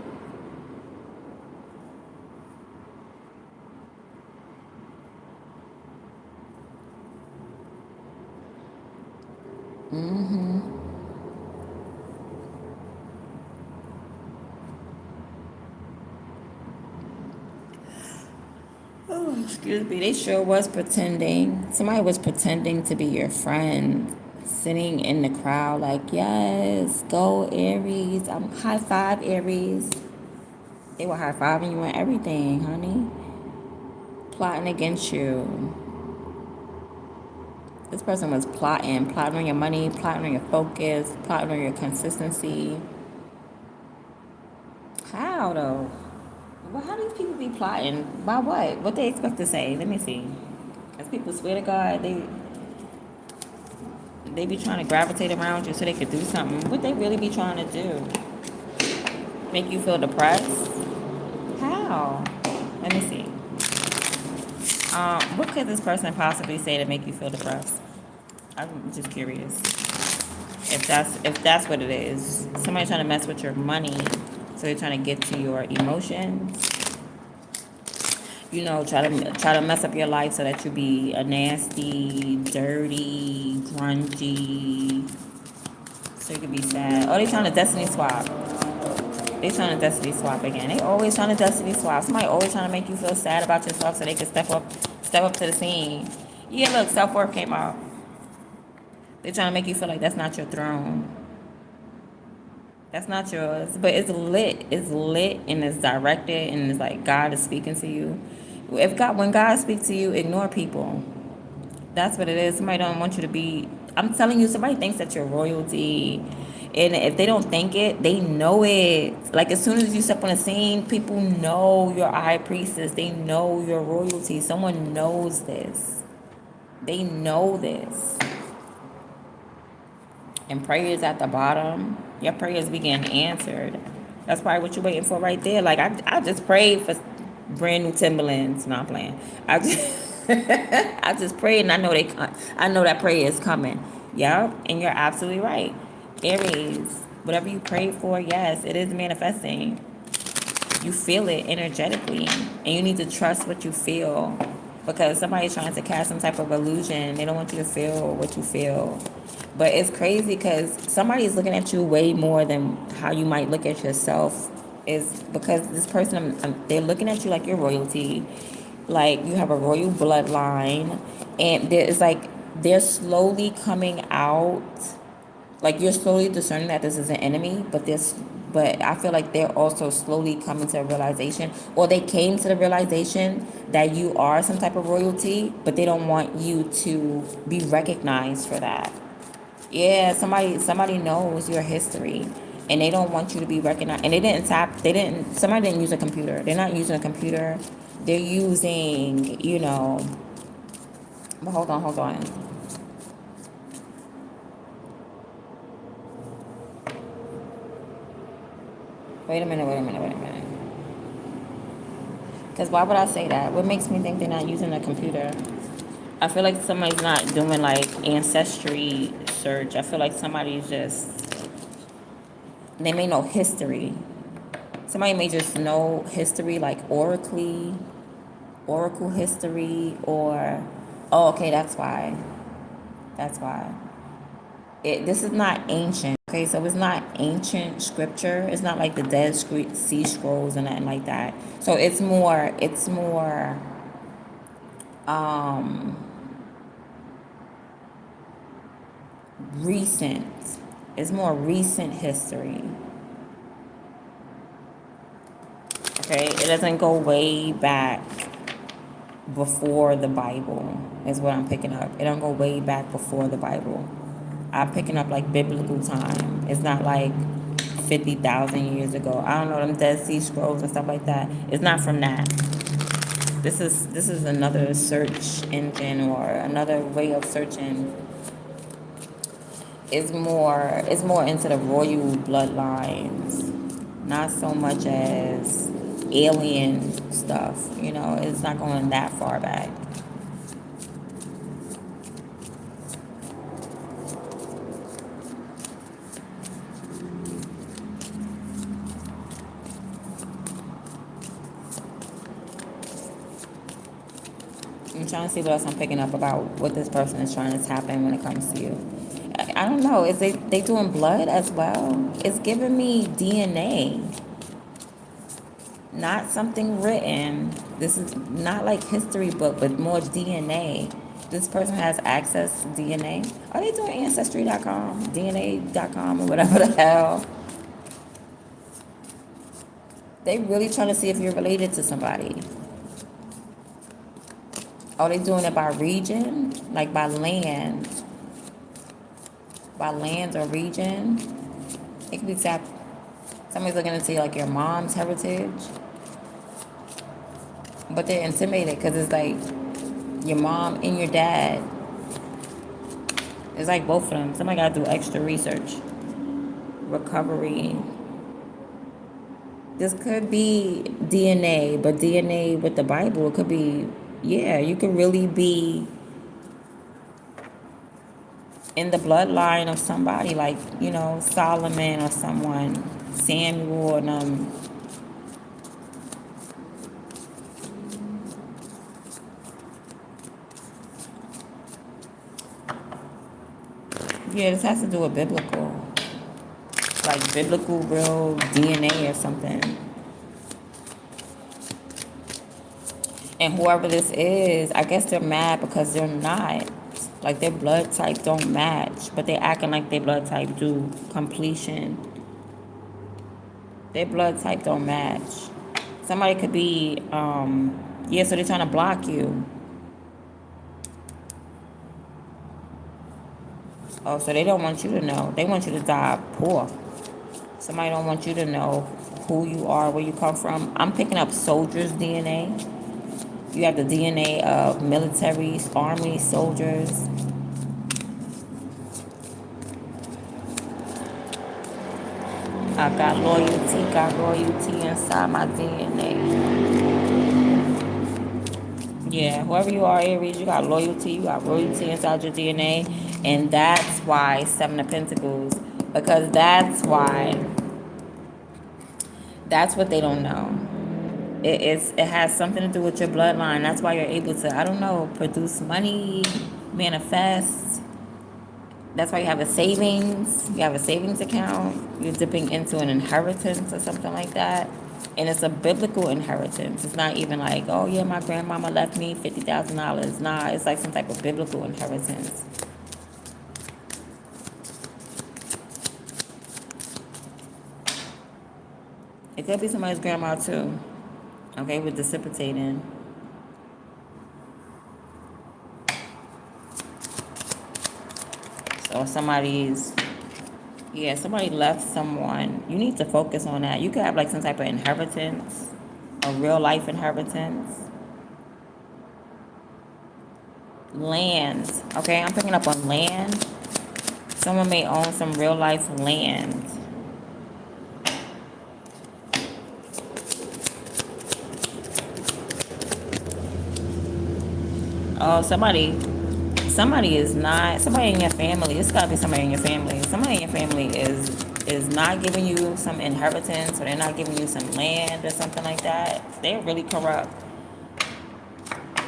Oh, excuse me. They sure was pretending. Somebody was pretending to be your friend, sitting in the crowd like, yes, go Aries. I'm high five Aries. They were high fiving you and everything, honey. Plotting against you. This person was plotting on your money, plotting on your focus, plotting on your consistency. How though? Well, how do these people be plotting? By what? What they expect to say? Let me see. As people swear to God, they be trying to gravitate around you so they could do something. What they really be trying to do? Make you feel depressed? How? Let me see. What could this person possibly say to make you feel depressed? I'm just curious. If that's what it is, somebody trying to mess with your money, so they're trying to get to your emotions. Try to mess up your life so that you be a nasty, dirty, grungy. So you could be sad. Oh, they trying to destiny swap. They trying to destiny swap again. They always trying to destiny swap. Somebody always trying to make you feel sad about yourself so they can step up to the scene. Yeah, look, self-worth came out. They trying to make you feel like that's not your throne. That's not yours. But it's lit. It's lit and it's directed and it's like God is speaking to you. When God speaks to you, ignore people. That's what it is. Somebody don't want you to be. I'm telling you, somebody thinks that you're royalty. And if they don't think it, they know it. Like as soon as you step on the scene, people know you're a high priestess. They know you're royalty. Someone knows this. They know this. And prayers at the bottom. Your prayers be getting answered. That's probably what you're waiting for right there. Like I just prayed for brand new Timberlands. No, I'm playing. I just I just prayed and I know that prayer is coming. Yeah, and you're absolutely right. Aries, whatever you prayed for, yes, it is manifesting. You feel it energetically, and you need to trust what you feel because somebody's trying to cast some type of illusion. They don't want you to feel what you feel. But it's crazy because somebody is looking at you way more than how you might look at yourself. Is because this person, they're looking at you like you're royalty, like you have a royal bloodline, and it's like they're slowly coming out, like you're slowly discerning that this is an enemy, but I feel like they're also slowly coming to a realization, or they came to the realization that you are some type of royalty, but they don't want you to be recognized for that. Yeah, somebody knows your history, and they don't want you to be recognized. And somebody didn't use a computer. They're not using a computer. They're using, but hold on. Wait a minute. Because why would I say that? What makes me think they're not using a computer? I feel like somebody's not doing like ancestry search. I feel like somebody's just, they may know history. Somebody may just know history like oracle history, or, oh, okay, that's why. That's why. This is not ancient. Okay, so it's not ancient scripture. It's not like the Sea Scrolls and nothing like that. So it's more um recent. It's more recent history. Okay, it doesn't go way back before the Bible. Is what I'm picking up. It don't go way back before the Bible. I'm picking up like biblical time. It's not like 50,000 years ago. I don't know, them Dead Sea Scrolls and stuff like that. It's not from that. This is another search engine or another way of searching. It's more into the royal bloodlines, not so much as alien stuff. It's not going that far back. I'm trying to see what else I'm picking up about what this person is trying to tap in when it comes to you. I don't know. Is they doing blood as well? It's giving me DNA, not something written. This is not like history book, but more DNA. This person has access to DNA. Are they doing Ancestry.com, DNA.com, or whatever the hell? They really trying to see if you're related to somebody. Are they doing it by region? Like by land? By land or region? It could be somebody's looking into like your mom's heritage. But they're intimidated because it's like your mom and your dad. It's like both of them. Somebody got to do extra research. Recovery. This could be DNA, but DNA with the Bible, it could be, yeah, you could really be in the bloodline of somebody like, Solomon or someone, Samuel and yeah, this has to do with biblical. Like biblical real DNA or something. And whoever this is, I guess they're mad because they're not. Like their blood type don't match, but they acting like their blood type do. Completion. Their blood type don't match. Somebody could be, yeah, so they're trying to block you. Oh, so they don't want you to know. They want you to die poor. Somebody don't want you to know who you are, where you come from. I'm picking up soldiers' DNA. You have the DNA of military, army, soldiers. I got loyalty inside my DNA. Yeah, whoever you are, Aries, you got royalty inside your DNA. And that's why Seven of Pentacles, because that's what they don't know. It has something to do with your bloodline. That's why you're able to, I don't know, produce money, manifest. That's why you have a savings. You have a savings account. You're dipping into an inheritance or something like that. And it's a biblical inheritance. It's not even like, oh yeah, my grandmama left me $50,000. Nah, it's like some type of biblical inheritance. It could be somebody's grandma too. Okay, with dissipating. So somebody left someone. You need to focus on that. You could have like some type of inheritance, a real life inheritance. Land. Okay, I'm picking up on land. Someone may own some real life land. Oh, somebody in your family. It's gotta be somebody in your family. Somebody in your family is not giving you some inheritance, or they're not giving you some land or something like that. They're really corrupt.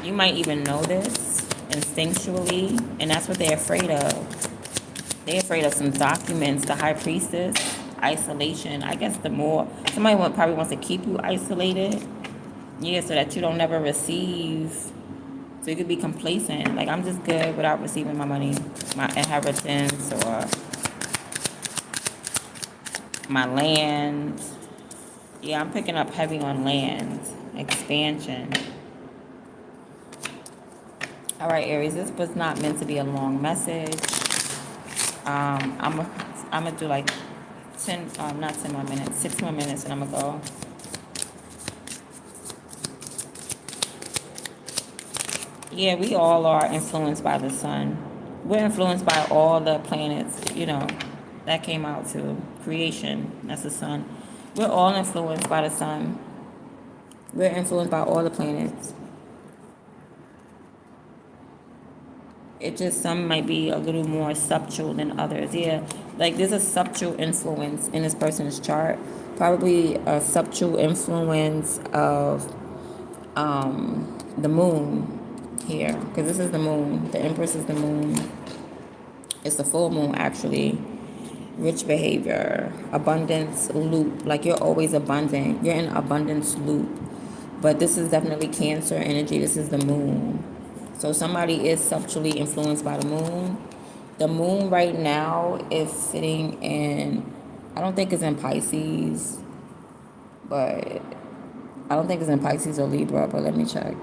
You might even know this instinctually, and that's what they're afraid of. They're afraid of some documents, the high priestess, isolation. I guess somebody probably wants to keep you isolated. Yeah, so that you don't never receive. So you could be complacent. Like, I'm just good without receiving my money, my inheritance, or my land. Yeah, I'm picking up heavy on land. Expansion. All right, Aries, this was not meant to be a long message. I'm gonna do like not 10 more minutes, 6 more minutes, and I'm gonna go. Yeah, we all are influenced by the sun. We're influenced by all the planets, that came out to creation. That's the sun. We're all influenced by the sun. We're influenced by all the planets. It just, some might be a little more subtle than others. Yeah, like there's a subtle influence in this person's chart. Probably a subtle influence of the moon here, because this is the moon. The Empress is the moon. It's the full moon, actually. Rich behavior, abundance loop. Like you're always abundant. You're in abundance loop. But this is definitely Cancer energy. This is the moon. So somebody is subtly influenced by the moon. The moon right now is sitting in, I don't think it's in Pisces, but I don't think it's in Pisces or Libra, but let me check.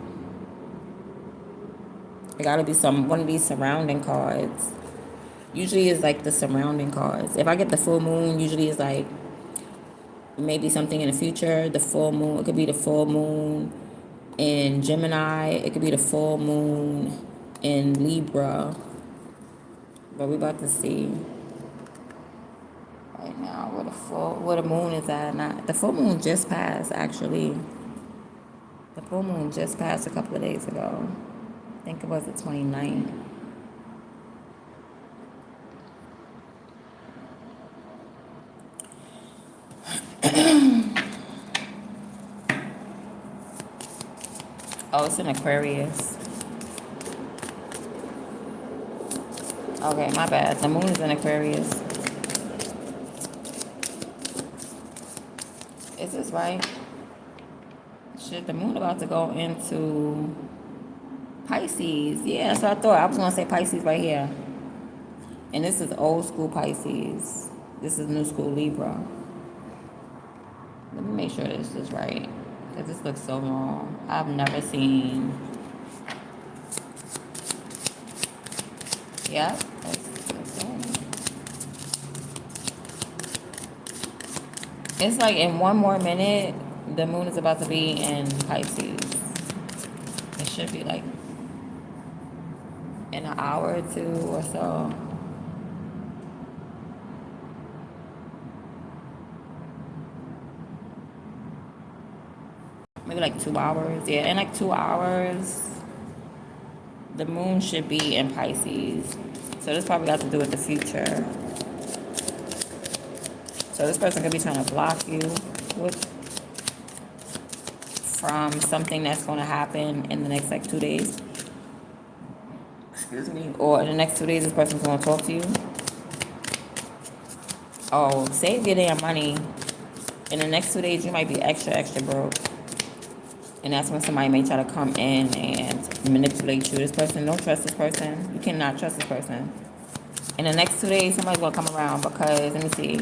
It gotta be one of these surrounding cards. Usually it's like the surrounding cards. If I get the full moon, usually it's like maybe something in the future. The full moon, it could be the full moon in Gemini. It could be the full moon in Libra. But we're about to see right now where the moon is at. Not the full moon just passed, actually. The full moon just passed a couple of days ago. I think it was the 29th. Oh, it's in Aquarius. Okay, my bad. The moon is in Aquarius. Is this right? Shit, the moon about to go into Pisces. Yeah, that's what I thought. I was going to say Pisces right here. And this is old school Pisces. This is new school Libra. Let me make sure this is right, because this looks so wrong. I've never seen. Yep, that's it. It's like in one more minute, the moon is about to be in Pisces. It should be like in an hour or two or so. Maybe like 2 hours. Yeah, in like 2 hours, the moon should be in Pisces. So this probably got to do with the future. So this person could be trying to block you from something that's going to happen in the next like 2 days. Excuse me. Or in the next 2 days, this person's going to talk to you. Oh, save your damn money. In the next 2 days, you might be extra broke. And that's when somebody may try to come in and manipulate you. This person, don't trust this person. You cannot trust this person. In the next 2 days, somebody's going to come around because, let me see,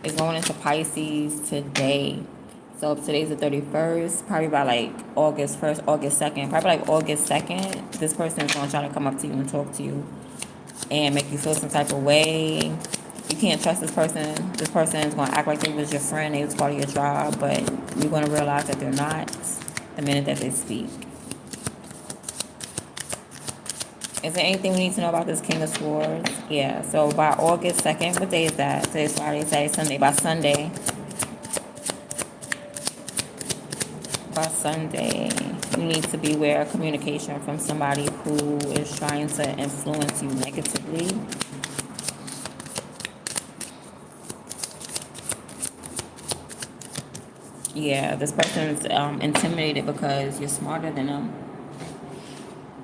it's going into Pisces today. So if today's the 31st, probably by like August 1st, August 2nd, probably like August 2nd, this person is going to try to come up to you and talk to you and make you feel some type of way. You can't trust this person. This person is going to act like they was your friend, they was part of your tribe, but you're going to realize that they're not the minute that they speak. Is there anything we need to know about this King of Swords? Yeah, so by August 2nd, what day is that? Today's Friday, Saturday, Sunday. By Sunday, you need to beware of communication from somebody who is trying to influence you negatively. Yeah, this person's intimidated because you're smarter than them.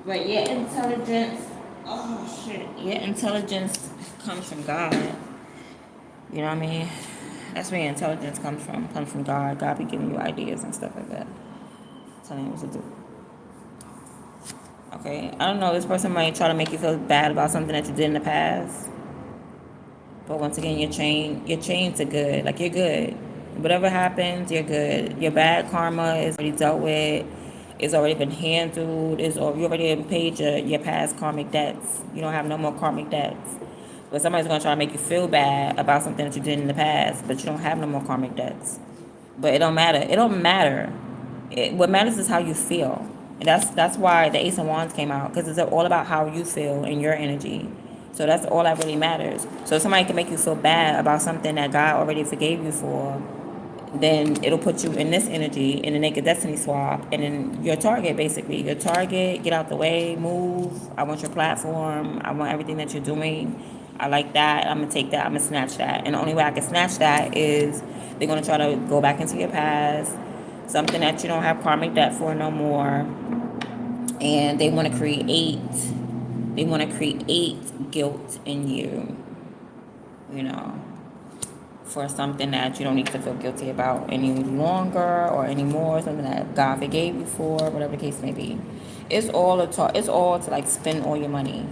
But your intelligence, your intelligence comes from God. You know what I mean? That's where your intelligence comes from God. God be giving you ideas and stuff like that. Telling you what to do. Okay, I don't know, this person might try to make you feel bad about something that you did in the past. But once again, your chains are good. Like, you're good. Whatever happens, you're good. Your bad karma is already dealt with. It's already been handled. You already paid your past karmic debts. You don't have no more karmic debts. But somebody's going to try to make you feel bad about something that you did in the past, but you don't have no more karmic debts. But it don't matter. It don't matter. What matters is how you feel. And that's why the Ace of Wands came out, because it's all about how you feel and your energy. So that's all that really matters. So if somebody can make you feel bad about something that God already forgave you for, then it'll put you in this energy in the naked destiny swap, and then your target, basically your target, get out the way, move. I want your platform, I want everything that you're doing. I like that. I'm gonna take that, I'm gonna snatch that. And the only way I can snatch that is they're gonna try to go back into your past, something that you don't have karmic debt for no more. And they want to create guilt in you, you know, for something that you don't need to feel guilty about any longer or anymore, something that God forgave you for, whatever the case may be. It's all it's all to like spend all your money.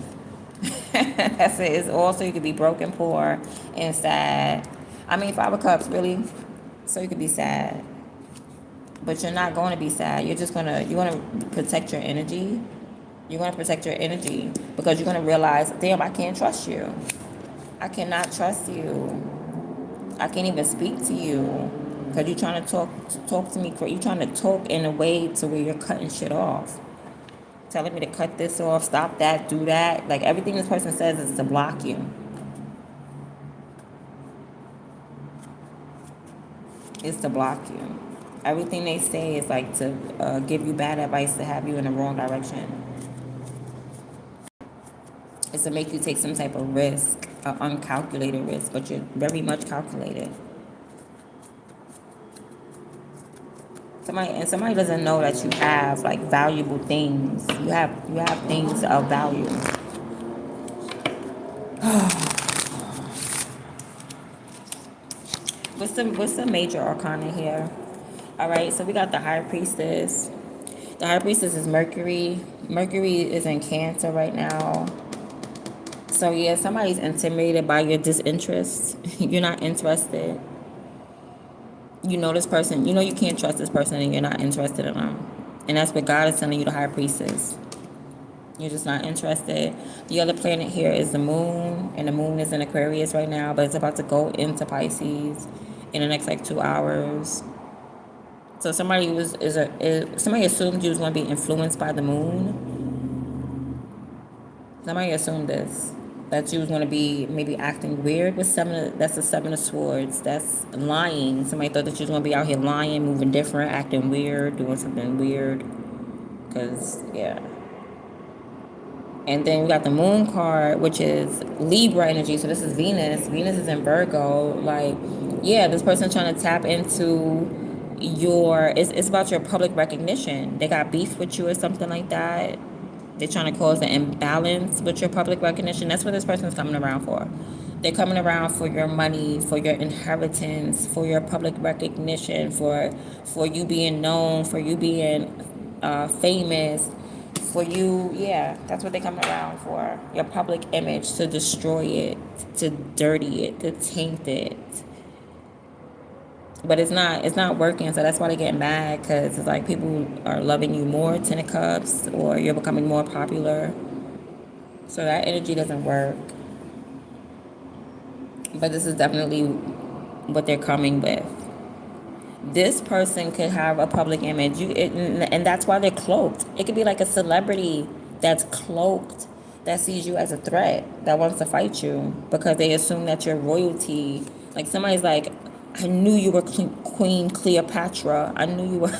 That's it. It's all so you could be broken, poor, and sad. I mean, Five of Cups, really? So you could be sad. But you're not going to be sad. You're gonna protect your energy. You're gonna protect your energy because you're gonna realize, damn, I can't trust you. I cannot trust you. I can't even speak to you because you're trying to talk to me. You're trying to talk in a way to where you're cutting shit off, telling me to cut this off, stop that, do that. Like everything this person says is to block you. It's to block you. Everything they say is like to give you bad advice, to have you in the wrong direction. It's to make you take some type of risk, an uncalculated risk, but you're very much calculated. Somebody doesn't know that you have like valuable things. You have things of value. What's the major arcana here? All right, so we got the High Priestess. The High Priestess is Mercury. Mercury is in Cancer right now. So yeah, somebody's intimidated by your disinterest. You're not interested. You know this person. You know you can't trust this person, and you're not interested in them. And that's what God is telling you, the High Priestess. You're just not interested. The other planet here is the moon, and the moon is in Aquarius right now, but it's about to go into Pisces in the next like 2 hours. So somebody somebody assumed you was going to be influenced by the moon. Somebody assumed this, that you was going to be maybe acting weird with that's the Seven of Swords. That's lying. Somebody thought that you was going to be out here lying, moving different, acting weird, doing something weird. Because, yeah. And then we got the moon card, which is Libra energy. So this is Venus. Venus is in Virgo. Like, yeah, this person trying to tap into it's about your public recognition. They got beef with you or something like that. They're trying to cause an imbalance with your public recognition. That's what this person's coming around for. They're coming around for your money, for your inheritance, for your public recognition, for you being known, for you being famous, for you, yeah, that's what they're coming around for. Your public image, to destroy it, to dirty it, to taint it. But it's not working, so that's why they get mad, because it's like people are loving you more, Ten of Cups, or you're becoming more popular. So that energy doesn't work. But this is definitely what they're coming with. This person could have a public image, and that's why they're cloaked. It could be like a celebrity that's cloaked, that sees you as a threat, that wants to fight you because they assume that you're royalty. Like somebody's like, I knew you were Queen Cleopatra. I knew you were.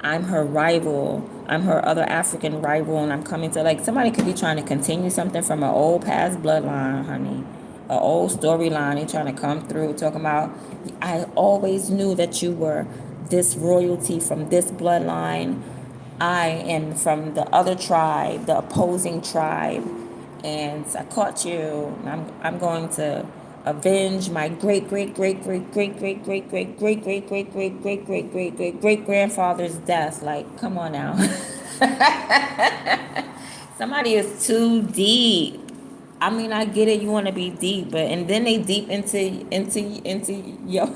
I'm her rival. I'm her other African rival, and I'm coming to, like, somebody could be trying to continue something from an old past bloodline, honey. An old storyline. They trying to come through talking about, I always knew that you were this royalty from this bloodline. I am from the other tribe, the opposing tribe, and I caught you. I'm going to avenge my great great great great great great great great great great great great great great great great great grandfather's death. Like, come on now. Somebody is too deep. I mean, I get it. You want to be deep, but and then they deep into your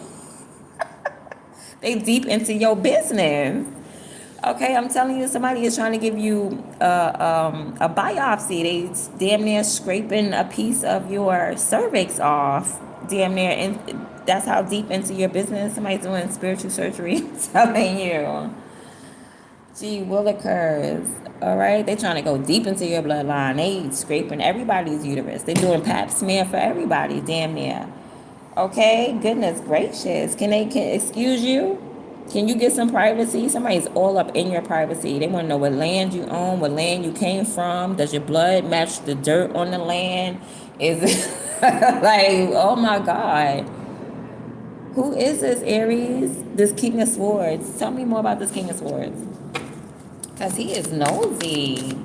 they deep into your business. Okay, I'm telling you, somebody is trying to give you a biopsy. They damn near scraping a piece of your cervix off. Damn near, and that's how deep into your business. Somebody's doing spiritual surgery. I'm telling you. Gee willikers. All right, they trying to go deep into your bloodline. They scraping everybody's uterus. They doing pap smear for everybody. Damn near. Okay, goodness gracious. Can excuse you? Can you get some privacy? Somebody's all up in your privacy. They want to know what land you own, what land you came from. Does your blood match the dirt on the land? Is it like, oh my God. Who is this, Aries? This King of Swords. Tell me more about this King of Swords. Because he is nosy.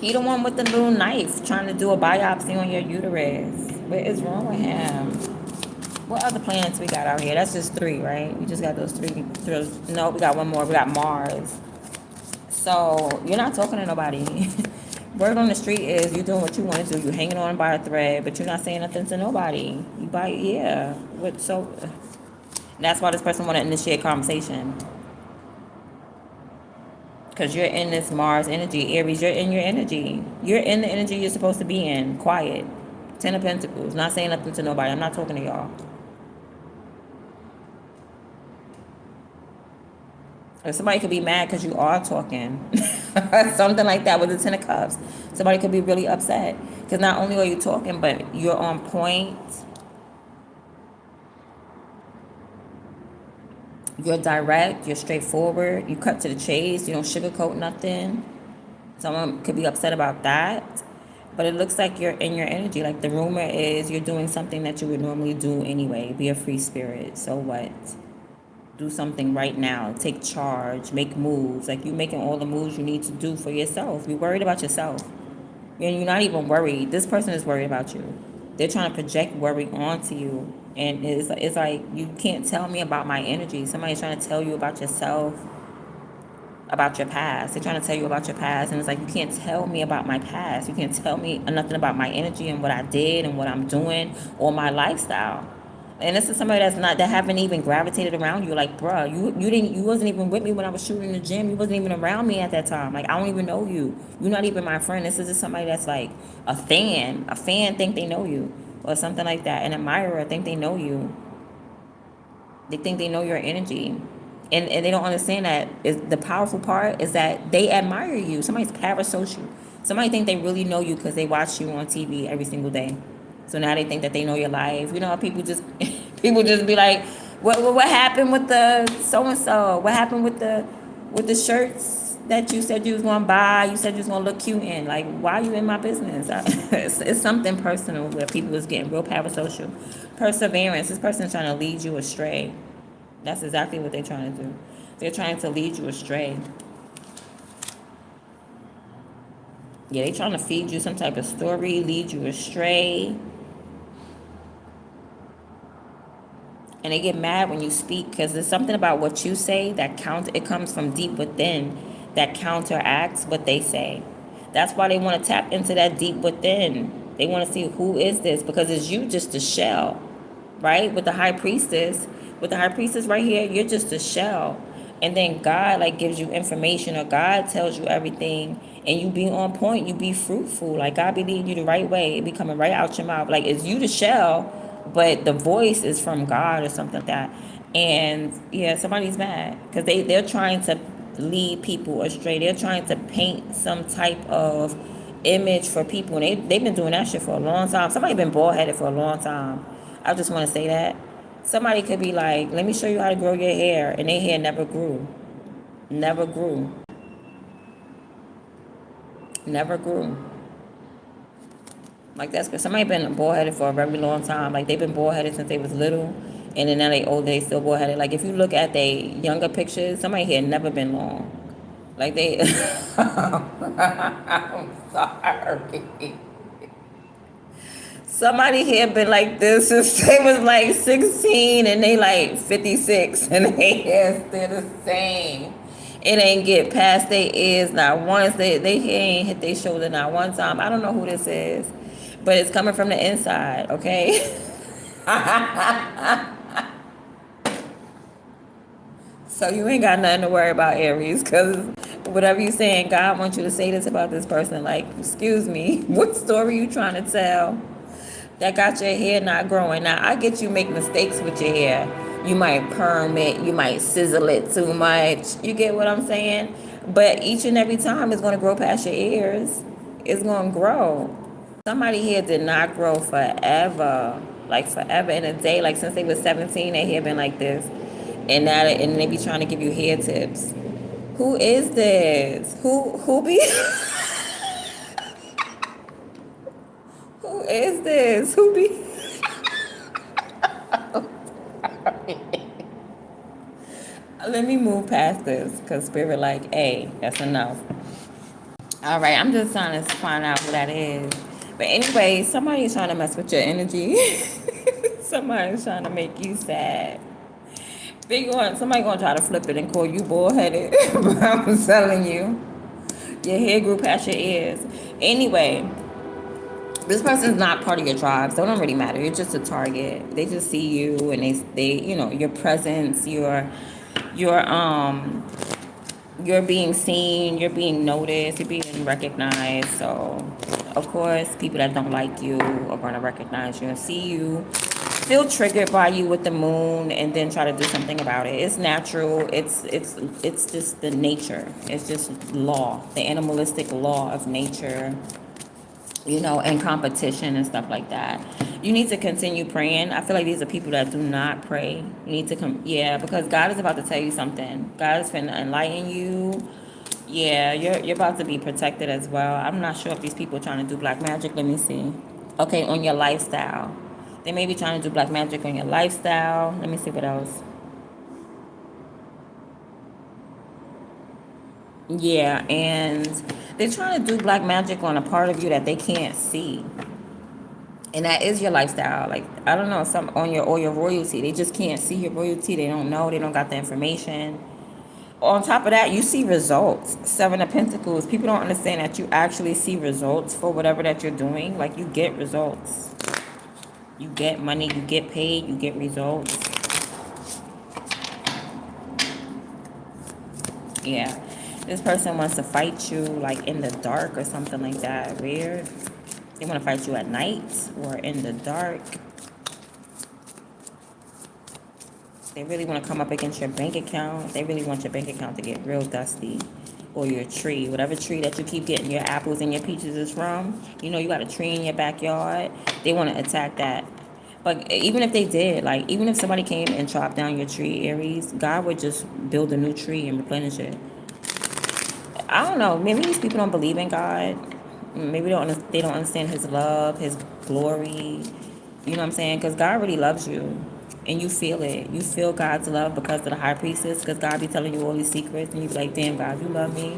He the one with the little knife trying to do a biopsy on your uterus. What is wrong with him? What other planets we got out here? That's just three, right? We just got those three. No, we got one more. We got Mars. So you're not talking to nobody. Word on the street is you're doing what you want to do. You're hanging on by a thread, but you're not saying nothing to nobody. You buy, yeah. What? So that's why this person want to initiate conversation. Because you're in this Mars energy. Aries, you're in your energy. You're in the energy you're supposed to be in. Quiet. Ten of Pentacles. Not saying nothing to nobody. I'm not talking to y'all. Or somebody could be mad because you are talking. Something like that with the Ten of Cups. Somebody could be really upset. Because not only are you talking, but you're on point. You're direct. You're straightforward. You cut to the chase. You don't sugarcoat nothing. Someone could be upset about that. But it looks like you're in your energy. Like the rumor is you're doing something that you would normally do anyway. Be a free spirit. So what? Do something right now. Take charge. Make moves. Like you're making all the moves you need to do for yourself. You're worried about yourself. And you're not even worried. This person is worried about you. They're trying to project worry onto you. And it's like, you can't tell me about my energy. Somebody's trying to tell you about yourself, about your past. They're trying to tell you about your past. And it's like, you can't tell me about my past. You can't tell me nothing about my energy and what I did and what I'm doing or my lifestyle. And this is somebody that haven't even gravitated around you. Like, bruh, you wasn't even with me when I was shooting in the gym. You wasn't even around me at that time. Like, I don't even know you. You're not even my friend. This is just somebody that's like a fan. A fan think they know you or something like that. An admirer think they know you. They think they know your energy. And they don't understand that is the powerful part is that they admire you. Somebody's parasocial. Somebody think they really know you because they watch you on TV every single day. So now they think that they know your life. You know, people just people just be like, what happened with the so and so? What happened with the shirts that you said you was gonna buy? You said you was gonna look cute in. Like, why are you in my business? It's something personal where people is getting real parasocial. Perseverance. This person's trying to lead you astray. That's exactly what they're trying to do. They're trying to lead you astray. Yeah, they're trying to feed you some type of story, lead you astray. And they get mad when you speak because there's something about what you say that it comes from deep within that counteracts what they say. That's why they want to tap into that deep within. They want to see who is this because it's you just a shell, right? With the high priestess, right here, you're just a shell. And then God like gives you information or God tells you everything and you be on point, you be fruitful. Like God be leading you the right way. It be coming right out your mouth. Like it's you the shell, but the voice is from God or something like that. And yeah, somebody's mad because they're trying to lead people astray. They're trying to paint some type of image for people. And they've been doing that shit for a long time. Somebody been bald headed for a long time. I just want to say that. Somebody could be like, let me show you how to grow your hair. And their hair never grew. Never grew. Never grew. Like that's because somebody been bald headed for a very long time. Like they've been bald headed since they was little. And then now they old, they still bald headed. Like if you look at their younger pictures, somebody hair never been long. Like they, I'm sorry. Somebody here been like this since they was like 16 and they like 56 and they hair still the same. It ain't get past their ears not once. They hair ain't hit their shoulder not one time. I don't know who this is, but it's coming from the inside, okay? So you ain't got nothing to worry about, Aries, because whatever you saying, God wants you to say this about this person. Like, excuse me, what story you trying to tell that got your hair not growing? Now, I get you make mistakes with your hair. You might perm it, you might sizzle it too much. You get what I'm saying? But each and every time it's going to grow past your ears. It's going to grow. Somebody here did not grow forever, like forever in a day, like since they was 17, their hair been like this, and now and they be trying to give you hair tips. Who is this? Who be? Who is this? Who be? Let me move past this, cause spirit like, hey, that's enough. All right, I'm just trying to find out who that is. But anyway, somebody's trying to mess with your energy. Somebody's trying to make you sad. Somebody gonna try to flip it and call you bullheaded. I'm telling you, your hair grew past your ears. Anyway, this person's not part of your tribe, so it don't really matter. You're just a target. They just see you and they your presence, your you're being seen, you're being noticed, you're being recognized. So, of course, people that don't like you are going to recognize you and see you, feel triggered by you with the moon, and then try to do something about it. It's natural. It's just the nature. It's just law, the animalistic law of nature, and competition and stuff like that. You need to continue praying. I feel like these are people that do not pray. You need to come, yeah, because God is about to tell you something. God is going to enlighten you. Yeah, you're about to be protected as well. I'm not sure if these people are trying to do black magic. Let me see. Okay, on your lifestyle. They may be trying to do black magic on your lifestyle. Let me see what else. Yeah, and they're trying to do black magic on a part of you that they can't see. And that is your lifestyle. Like, I don't know, some on your royalty. They just can't see your royalty. They don't know. They don't got the information. On top of that, you see results. Seven of Pentacles. People don't understand that you actually see results for whatever that you're doing. Like, you get results. You get money, you get paid, you get results. Yeah. This person wants to fight you like in the dark or something like that. Weird. They want to fight you at night or in the dark. They really want to come up against your bank account. They really want your bank account to get real dusty. Or your tree. Whatever tree that you keep getting your apples and your peaches is from. You got a tree in your backyard. They want to attack that. But even if they did, like, even if somebody came and chopped down your tree, Aries, God would just build a new tree and replenish it. I don't know. Maybe these people don't believe in God. Maybe they don't understand His love, His glory. You know what I'm saying? Because God really loves you. And you feel it. You feel God's love because of the high priestess. Because God be telling you all these secrets. And you be like, damn, God, you love me.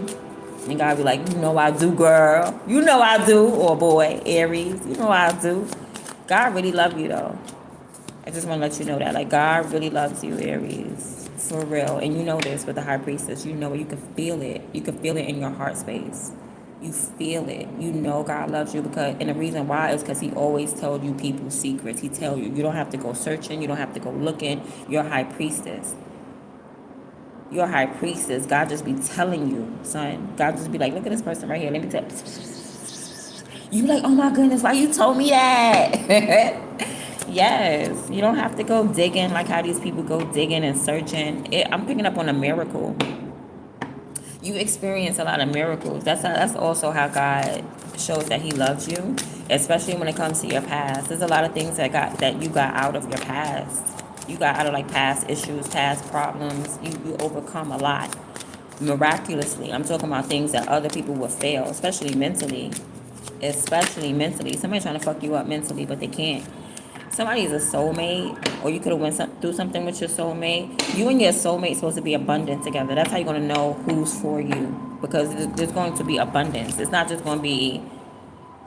And God be like, you know I do, girl. You know I do. Or boy, Aries. You know I do. God really love you, though. I just want to let you know that. Like, God really loves you, Aries. For real. And you know this with the high priestess. You know it. You can feel it. You can feel it in your heart space. You feel it. You know God loves you and the reason why is because He always told you people's secrets. He tell you. You don't have to go searching. You don't have to go looking. You're a high priestess. You're a high priestess. God just be telling you, son. God just be like, look at this person right here. Let me tell you. You be like, oh my goodness, why you told me that? Yes, you don't have to go digging like how these people go digging and searching. I'm picking up on a miracle. You experience a lot of miracles. That's also how God shows that He loves you, especially when it comes to your past. There's a lot of things that you got out of your past. You got out of like past issues, past problems. You overcome a lot miraculously. I'm talking about things that other people would fail, especially mentally. Especially mentally. Somebody's trying to fuck you up mentally, but they can't. Somebody is a soulmate, or you could have went through something with your soulmate. You and your soulmate supposed to be abundant together. That's how you're going to know who's for you, because there's going to be abundance. It's not just going to be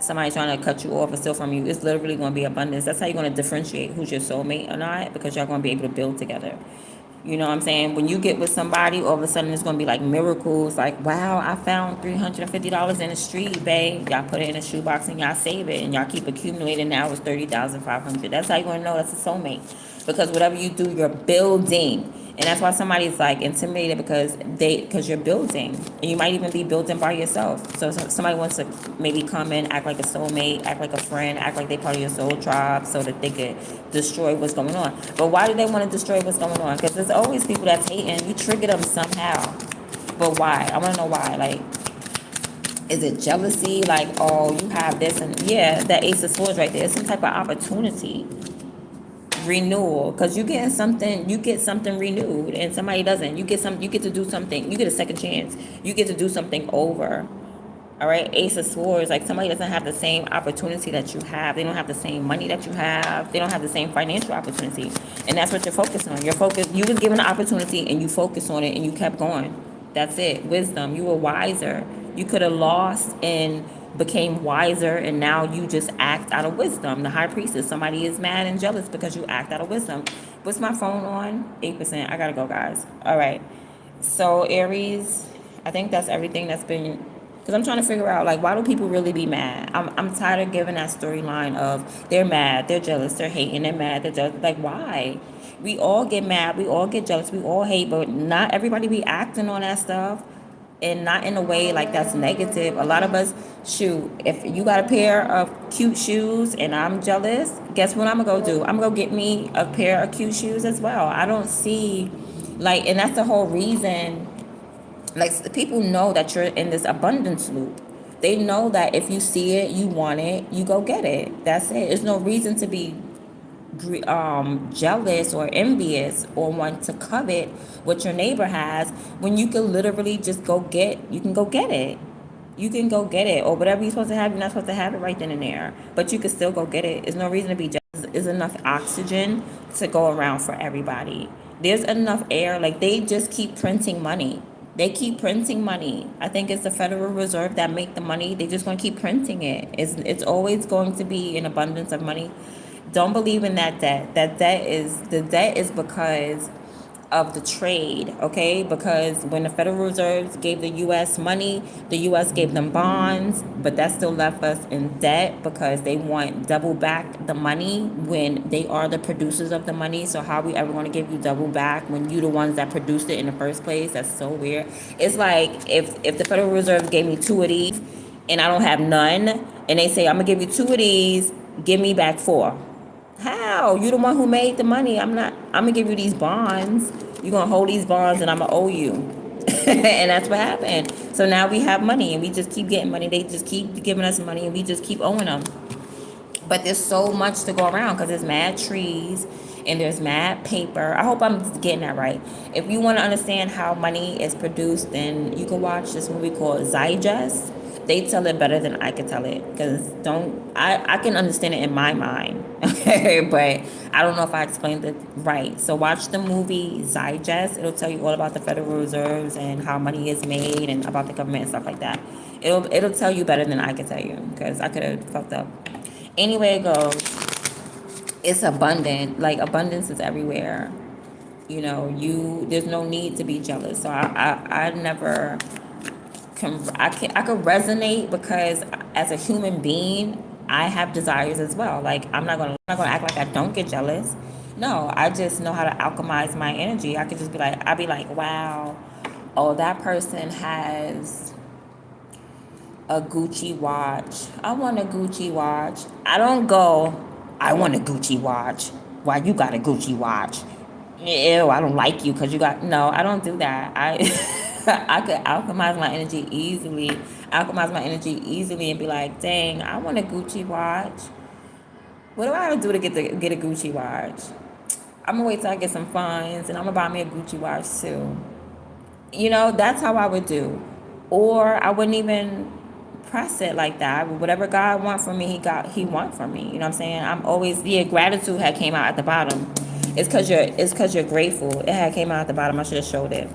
somebody trying to cut you off or steal from you. It's literally going to be abundance. That's how you're going to differentiate who's your soulmate or not, because y'all going to be able to build together. You know what I'm saying? When you get with somebody, all of a sudden it's going to be like miracles. Like, wow, I found $350 in the street, babe. Y'all put it in a shoebox and y'all save it. And y'all keep accumulating. Now it's $30,500. That's how you're going to know that's a soulmate. because whatever you do, you're building. And that's why somebody's like intimidated, because you're building, and you might even be building by yourself. So somebody wants to maybe come in, act like a soulmate, act like a friend, act like they part of your soul tribe, so that they could destroy what's going on. But why do they want to destroy what's going on? Because there's always people that's hating. You trigger them somehow. But why? I want to know why. Like, is it jealousy? Like, oh, you have this, and yeah, that Ace of Swords right there. It's some type of opportunity, renewal, because you get something renewed, and somebody doesn't. You get to do something. You get a second chance. You get to do something over. All right, Ace of Swords, like somebody doesn't have the same opportunity that you have. They don't have the same money that you have. They don't have the same financial opportunity, and that's what you're focused on. You're focused. You was given an opportunity, and you focused on it, and you kept going. That's it. Wisdom. You were wiser. You could have lost and became wiser, and now you just act out of wisdom. The High Priestess. Somebody is mad and jealous because you act out of wisdom. What's my phone on? 8%. I gotta go, guys. All right. So Aries, I think that's everything that's been, because I'm trying to figure out, like, why do people really be mad? I'm tired of giving that storyline of they're mad, they're jealous, they're hating, they're mad, they're jealous. Like, why? We all get mad, we all get jealous, we all hate, but not everybody be acting on that stuff, and not in a way like that's negative. A lot of us, shoot, if you got a pair of cute shoes and I'm jealous, guess what I'm gonna go do? I'm gonna go get me a pair of cute shoes as well. I don't see, like, and that's the whole reason, like, people know that you're in this abundance loop. They know that if you see it, you want it, you go get it. That's it. There's no reason to be jealous or envious or want to covet what your neighbor has, when you can literally just you can go get it. You can go get it, or whatever you're supposed to have. You're not supposed to have it right then and there, but you can still go get it. There's no reason to be jealous. There's enough oxygen to go around for everybody. There's enough air. Like, they just keep printing money. They keep printing money. I think it's the Federal Reserve that make the money. They just going to keep printing it. It's always going to be an abundance of money. Don't believe in that debt. The debt is because of the trade, okay? Because when the Federal Reserve gave the U.S. money, the U.S. gave them bonds, but that still left us in debt because they want double back the money when they are the producers of the money. So how are we ever going to give you double back when you the ones that produced it in the first place? That's so weird. It's like if the Federal Reserve gave me two of these and I don't have none, and they say, I'm going to give you two of these, give me back four. How? You the one who made the money. I'm not. I'm gonna give you these bonds. You're gonna hold these bonds, and I'm gonna owe you. And that's what happened. So now we have money, and we just keep getting money. They just keep giving us money, and we just keep owing them. But there's so much to go around because there's mad trees and there's mad paper. I hope I'm getting that right. If you want to understand how money is produced, then you can watch this movie called Zygest. They tell it better than I can tell it, because I can understand it in my mind, okay, but I don't know if I explained it right. So watch the movie Zygest. It'll tell you all about the Federal Reserves and how money is made and about the government and stuff like that. It'll tell you better than I can tell you, because I could have fucked up. Anyway it goes, it's abundant. Like, abundance is everywhere. There's no need to be jealous. So I never I could resonate, because as a human being, I have desires as well. Like, I'm not gonna act like I don't get jealous. No, I just know how to alchemize my energy. I could just be like, I'd be like, wow, oh, that person has a Gucci watch. I want a Gucci watch. I don't go, I want a Gucci watch. Why you got a Gucci watch? Ew, I don't like you because you got. No, I don't do that. I could alchemize my energy easily. Alchemize my energy easily and be like, dang, I want a Gucci watch. What do I have to do to get a Gucci watch? I'm gonna wait till I get some funds, and I'm gonna buy me a Gucci watch too. That's how I would do. Or I wouldn't even press it like that. Whatever God want from me, he want from me. You know what I'm saying? I'm always, yeah, gratitude had came out at the bottom. It's cause you're grateful. It had came out at the bottom. I should have showed it,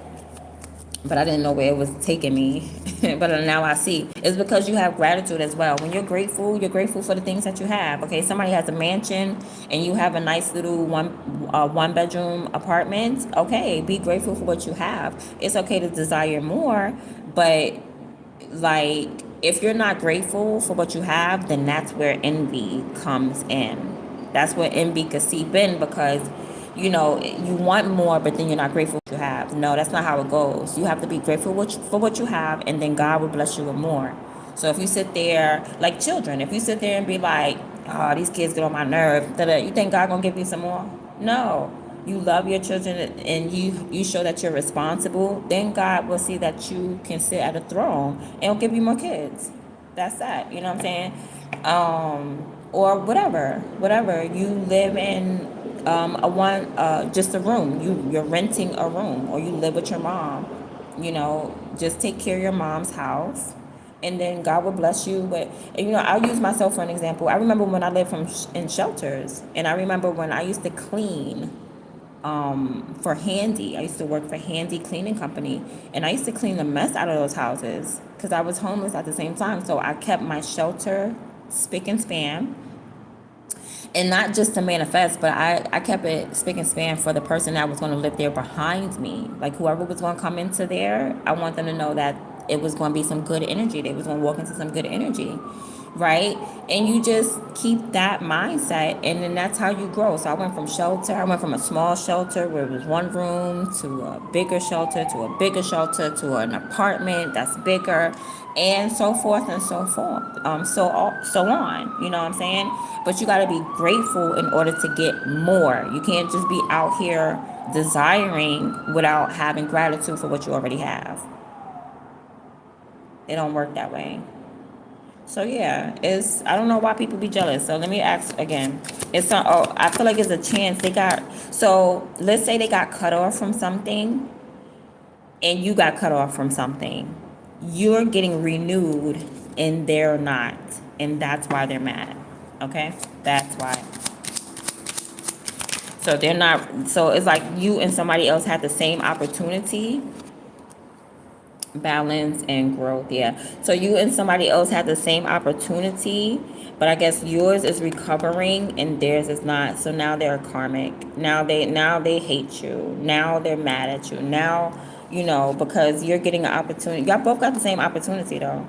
but I didn't know where it was taking me. But now I see. It's because you have gratitude as well. When you're grateful for the things that you have. Okay, somebody has a mansion and you have a nice little one bedroom apartment. Okay, be grateful for what you have. It's okay to desire more, but, like, if you're not grateful for what you have, then that's where envy comes in. That's where envy could seep in, because you want more, but then you're not grateful for what you have. No, that's not how it goes. You have to be grateful for what you have, and then God will bless you with more. So if you sit there, like children, if you sit there and be like, oh, these kids get on my nerve, you think God gonna give you some more? No. You love your children and you show that you're responsible, then God will see that you can sit at a throne and he'll give you more kids. That's that. You know what I'm saying? Or whatever. You live in just a room. You're renting a room, or you live with your mom. Just take care of your mom's house, and then God will bless you. But I'll use myself for an example. I remember when I lived in shelters, and I remember when I used to clean for Handy. I used to work for Handy Cleaning Company, and I used to clean the mess out of those houses because I was homeless at the same time. So I kept my shelter spick and span, and not just to manifest, but I kept it spick and span for the person that was going to live there behind me. Like whoever was going to come into there, I want them to know that it was going to be some good energy. They was going to walk into some good energy, right? And you just keep that mindset, and then that's how you grow. So I went from shelter. I went from a small shelter where it was one room to a bigger shelter to a bigger shelter to an apartment that's bigger, and so forth and so forth. So on. You know what I'm saying? But you got to be grateful in order to get more. You can't just be out here desiring without having gratitude for what you already have. It don't work that way. So yeah, I don't know why people be jealous. So let me ask again. I feel like it's a chance so let's say they got cut off from something and you got cut off from something. You're getting renewed and they're not. And that's why they're mad. Okay? That's why. So they're not, so it's like you and somebody else had the same opportunity. Balance and growth, yeah. So you and somebody else had the same opportunity, but I guess yours is recovering and theirs is not. So now they're karmic. Now they hate you. Now they're mad at you. Now, because you're getting an opportunity. Y'all both got the same opportunity though.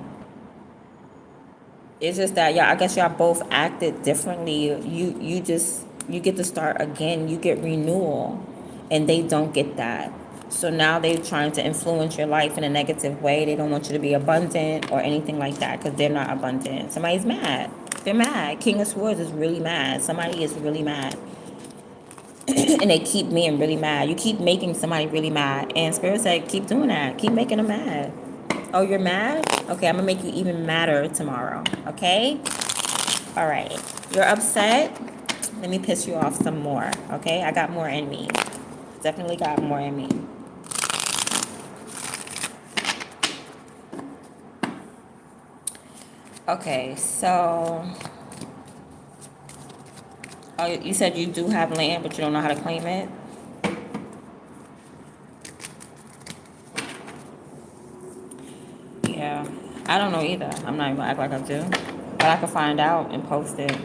It's just that I guess y'all both acted differently. You get to start again. You get renewal, and they don't get that. So now they're trying to influence your life in a negative way. They don't want you to be abundant or anything like that because they're not abundant. Somebody's mad. They're mad. King of Swords is really mad. Somebody is really mad. And they keep being really mad. You keep making somebody really mad. And Spirit said, keep doing that. Keep making them mad. Oh, you're mad? Okay, I'm going to make you even madder tomorrow. Okay? All right. You're upset? Let me piss you off some more. Okay? I got more in me. Definitely got more in me. Okay, so... Oh, you said you do have land, but you don't know how to claim it? Yeah. I don't know either. I'm not even going to act like I do. But I can find out and post it.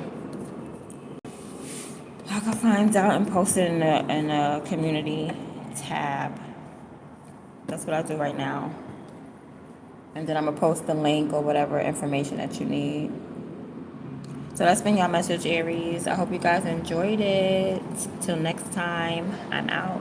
I can find out and post it in a community tab. That's what I do right now. And then I'm going to post the link or whatever information that you need. So that's been your message, Aries. I hope you guys enjoyed it. Till next time, I'm out.